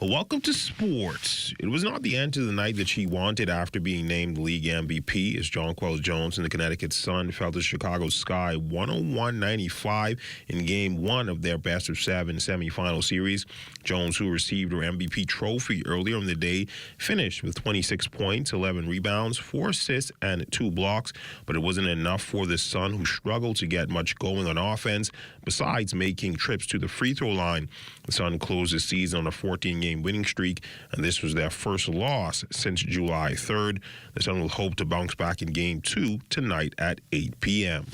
Welcome to sports. It was not the end to the night that she wanted after being named league MVP as Jonquel Jones and the Connecticut Sun fell to Chicago Sky 101-95 in Game 1 of their best-of-7 semifinal series. Jones, who received her MVP trophy earlier in the day, finished with 26 points, 11 rebounds, 4 assists, and 2 blocks, but it wasn't enough for the Sun, who struggled to get much going on offense, besides making trips to the free throw line. The Sun closed the season on a 14-game winning streak, and this was their first loss since July 3rd. The Sun will hope to bounce back in Game 2 tonight at 8 p.m.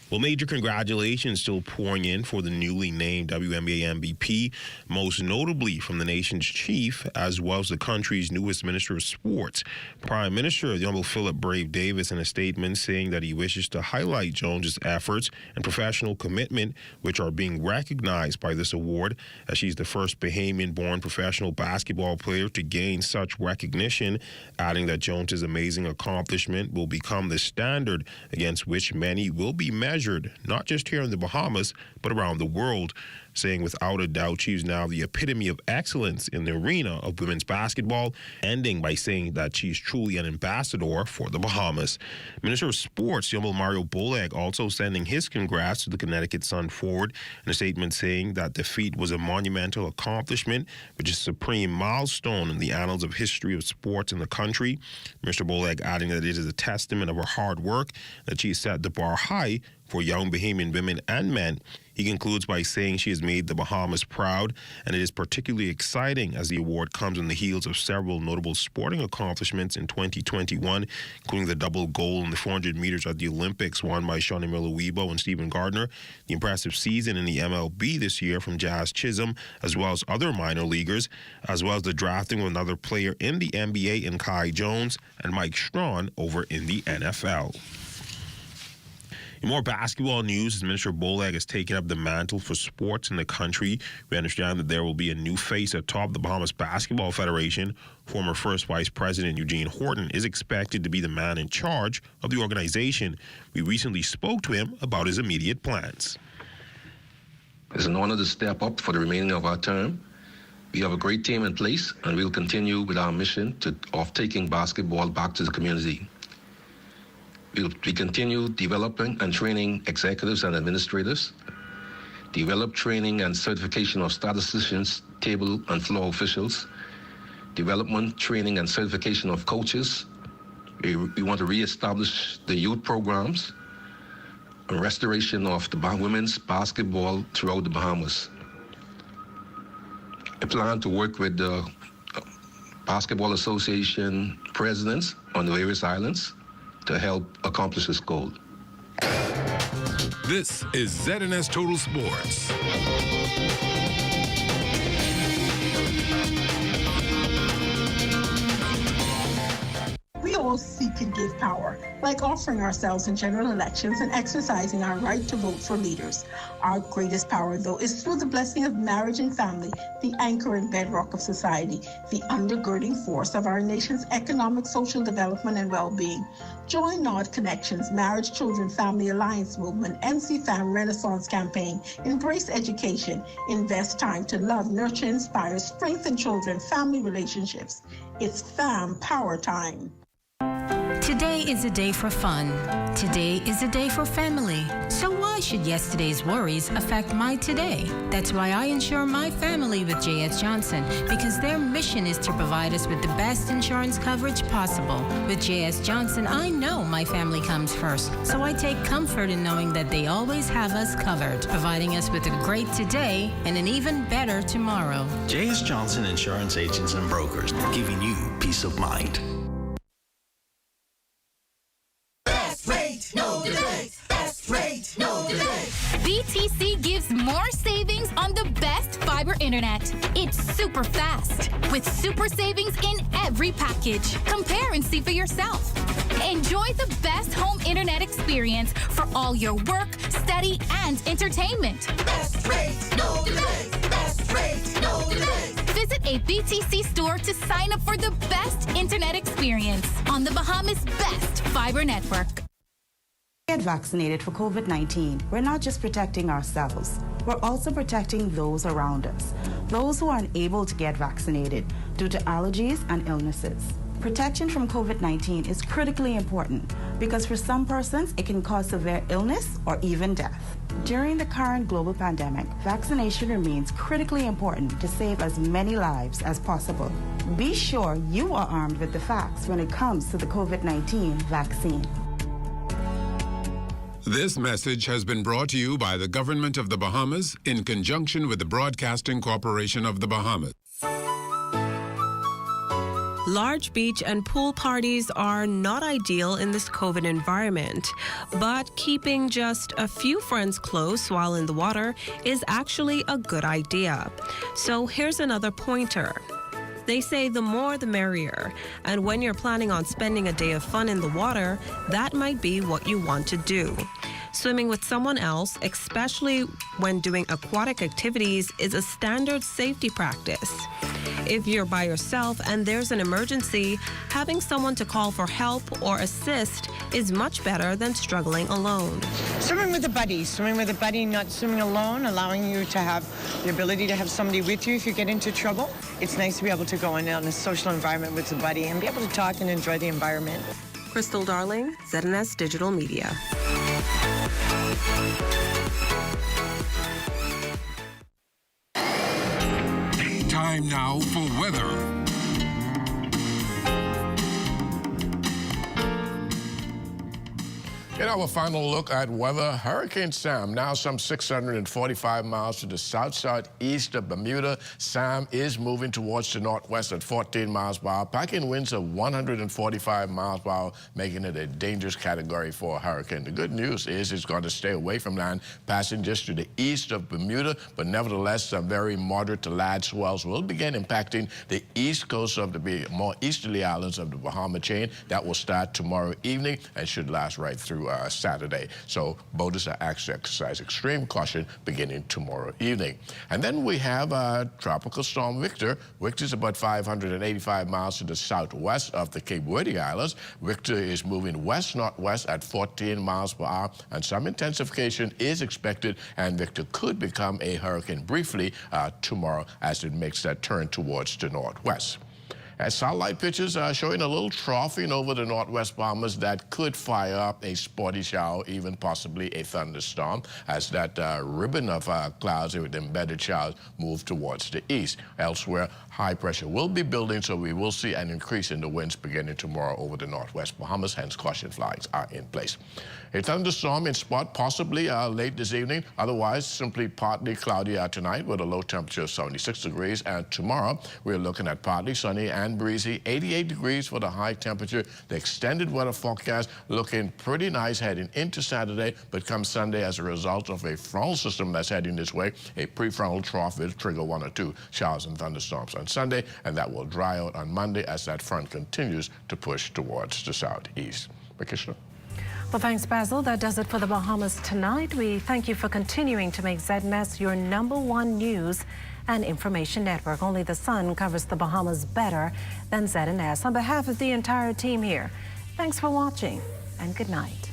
Well, major congratulations still pouring in for the newly named WNBA MVP, most notably from the nation's chief, as well as the country's newest Minister of Sports. Prime Minister, the Honorable Philip Brave Davis, in a statement saying that he wishes to highlight Jones's efforts and professional commitment, which are being recognized by this award, as she's the first Bahamian-born professional basketball player to gain such recognition, adding that Jones's amazing accomplishment will become the standard against which many will be measured, not just here in the Bahamas, but around the world, saying without a doubt she's now the epitome of excellence in the arena of women's basketball, ending by saying that she's truly an ambassador for the Bahamas. Minister of Sports, Honorable Mario Boleg, also sending his congrats to the Connecticut Sun forward in a statement saying that the feat was a monumental accomplishment, which is a supreme milestone in the annals of history of sports in the country. Mr. Boleg adding that it is a testament of her hard work, that she set the bar high for young Bahamian women and men. He concludes by saying she has made the Bahamas proud, and it is particularly exciting as the award comes on the heels of several notable sporting accomplishments in 2021, including the double gold in the 400 meters at the Olympics won by Shawnee Miller-Weibo and Stephen Gardner, the impressive season in the MLB this year from Jazz Chisholm, as well as other minor leaguers, as well as the drafting of another player in the NBA in Kai Jones and Mike Strawn over in the NFL. In more basketball news, as Minister Boleg has taken up the mantle for sports in the country, we understand that there will be a new face atop the Bahamas Basketball Federation. Former First Vice President Eugene Horton is expected to be the man in charge of the organization. We recently spoke to him about his immediate plans. It's an honor to step up for the remaining of our term. We have a great team in place, and we'll continue with our mission of taking basketball back to the community. We continue developing and training executives and administrators, develop training and certification of statisticians, table and floor officials, development, training and certification of coaches. We want to reestablish the youth programs and restoration of the women's basketball throughout the Bahamas. I plan to work with the Basketball Association presidents on the various islands to help accomplish this goal. This is ZNS Total Sports. We all seek and give power, like offering ourselves in general elections and exercising our right to vote for leaders. Our greatest power, though, is through the blessing of marriage and family, the anchor and bedrock of society, the undergirding force of our nation's economic, social development, and well-being. Join Nod Connections, Marriage, Children, Family Alliance Movement, MC Fam Renaissance Campaign, Embrace Education, invest time to love, nurture, inspire, strengthen children, family relationships. It's Fam Power Time. Today is a day for fun. Today is a day for family. So why should yesterday's worries affect my today? That's why I insure my family with J.S. Johnson, because their mission is to provide us with the best insurance coverage possible. With J.S. Johnson, I know my family comes first, so I take comfort in knowing that they always have us covered, providing us with a great today and an even better tomorrow. J.S. Johnson Insurance Agents and Brokers, giving you peace of mind. No debate. Best rate, no debate. Be BTC gives more savings on the best fiber internet. It's super fast, with super savings in every package. Compare and see for yourself. Enjoy the best home internet experience for all your work, study, and entertainment. Best rates, no delays. Best rates, no delays. Visit a BTC store to sign up for the best internet experience on the Bahamas' best fiber network. Get vaccinated for COVID-19. We're not just protecting ourselves, we're also protecting those around us, those who are unable to get vaccinated due to allergies and illnesses. Protection from COVID-19 is critically important because for some persons, it can cause severe illness or even death. During the current global pandemic, vaccination remains critically important to save as many lives as possible. Be sure you are armed with the facts when it comes to the COVID-19 vaccine. This message has been brought to you by the Government of the Bahamas in conjunction with the Broadcasting Corporation of the Bahamas. Large beach and pool parties are not ideal in this COVID environment, but keeping just a few friends close while in the water is actually a good idea. So here's another pointer. They say the more the merrier, and when you're planning on spending a day of fun in the water, that might be what you want to do. Swimming with someone else, especially when doing aquatic activities, is a standard safety practice. If you're by yourself and there's an emergency, having someone to call for help or assist is much better than struggling alone. Swimming with a buddy, not swimming alone, allowing you to have the ability to have somebody with you if you get into trouble. It's nice to be able to go in a social environment with a buddy and be able to talk and enjoy the environment. Crystal Darling, ZNS Digital Media. Time now for weather. In our final look at weather, Hurricane Sam, now some 645 miles to the south-southeast of Bermuda. Sam is moving towards the northwest at 14 miles per hour, packing winds of 145 miles per hour, making it a dangerous category 4 hurricane. The good news is it's going to stay away from land, passing just to the east of Bermuda, but nevertheless, some very moderate to large swells will begin impacting the east coast of the more easterly islands of the Bahama chain. That will start tomorrow evening and should last right through Saturday. So boaters are asked to exercise extreme caution beginning tomorrow evening. And then we have Tropical Storm Victor. Victor is about 585 miles to the southwest of the Cape Verde Islands. Victor is moving west-northwest at 14 miles per hour, and some intensification is expected, and Victor could become a hurricane briefly tomorrow as it makes that turn towards the northwest. As satellite pictures are showing a little troughing over the northwest Bahamas that could fire up a spotty shower, even possibly a thunderstorm, as that ribbon of clouds with embedded showers move towards the east. Elsewhere, high pressure will be building, so we will see an increase in the winds beginning tomorrow over the northwest Bahamas, hence caution flags are in place. A thunderstorm in spot possibly late this evening, otherwise simply partly cloudy tonight with a low temperature of 76 degrees, and tomorrow we're looking at partly sunny and breezy, 88 degrees for the high temperature. The extended weather forecast looking pretty nice heading into Saturday, but come Sunday, as a result of a frontal system that's heading this way, a prefrontal trough will trigger 1 or 2 showers and thunderstorms on Sunday, and that will dry out on Monday as that front continues to push towards the southeast. Makishla. Well, thanks, Basil. That does it for the Bahamas tonight. We thank you for continuing to make ZNS your #1 news and information network. Only the sun covers the Bahamas better than ZNS. On behalf of the entire team here, thanks for watching and good night.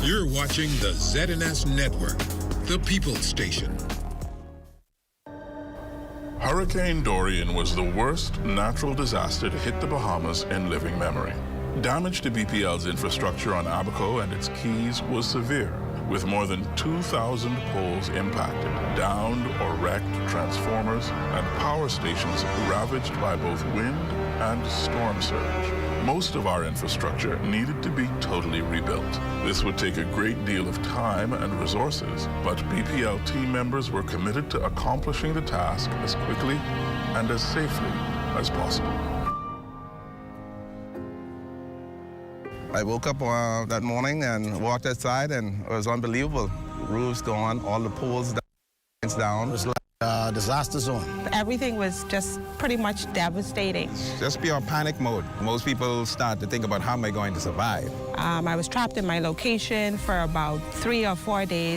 You're watching the ZNS Network, the People's Station. Hurricane Dorian was the worst natural disaster to hit the Bahamas in living memory. Damage to BPL's infrastructure on Abaco and its keys was severe. with more than 2,000 poles impacted, downed or wrecked transformers, and power stations ravaged by both wind and storm surge. Most of our infrastructure needed to be totally rebuilt. This would take a great deal of time and resources, but BPL team members were committed to accomplishing the task as quickly and as safely as possible. I woke up that morning and walked outside, and it was unbelievable. Roofs gone, all the poles down. It was like a disaster zone. Everything was just pretty much devastating. Just pure panic mode. Most people start to think about how am I going to survive. I was trapped in my location for about 3 or 4 days.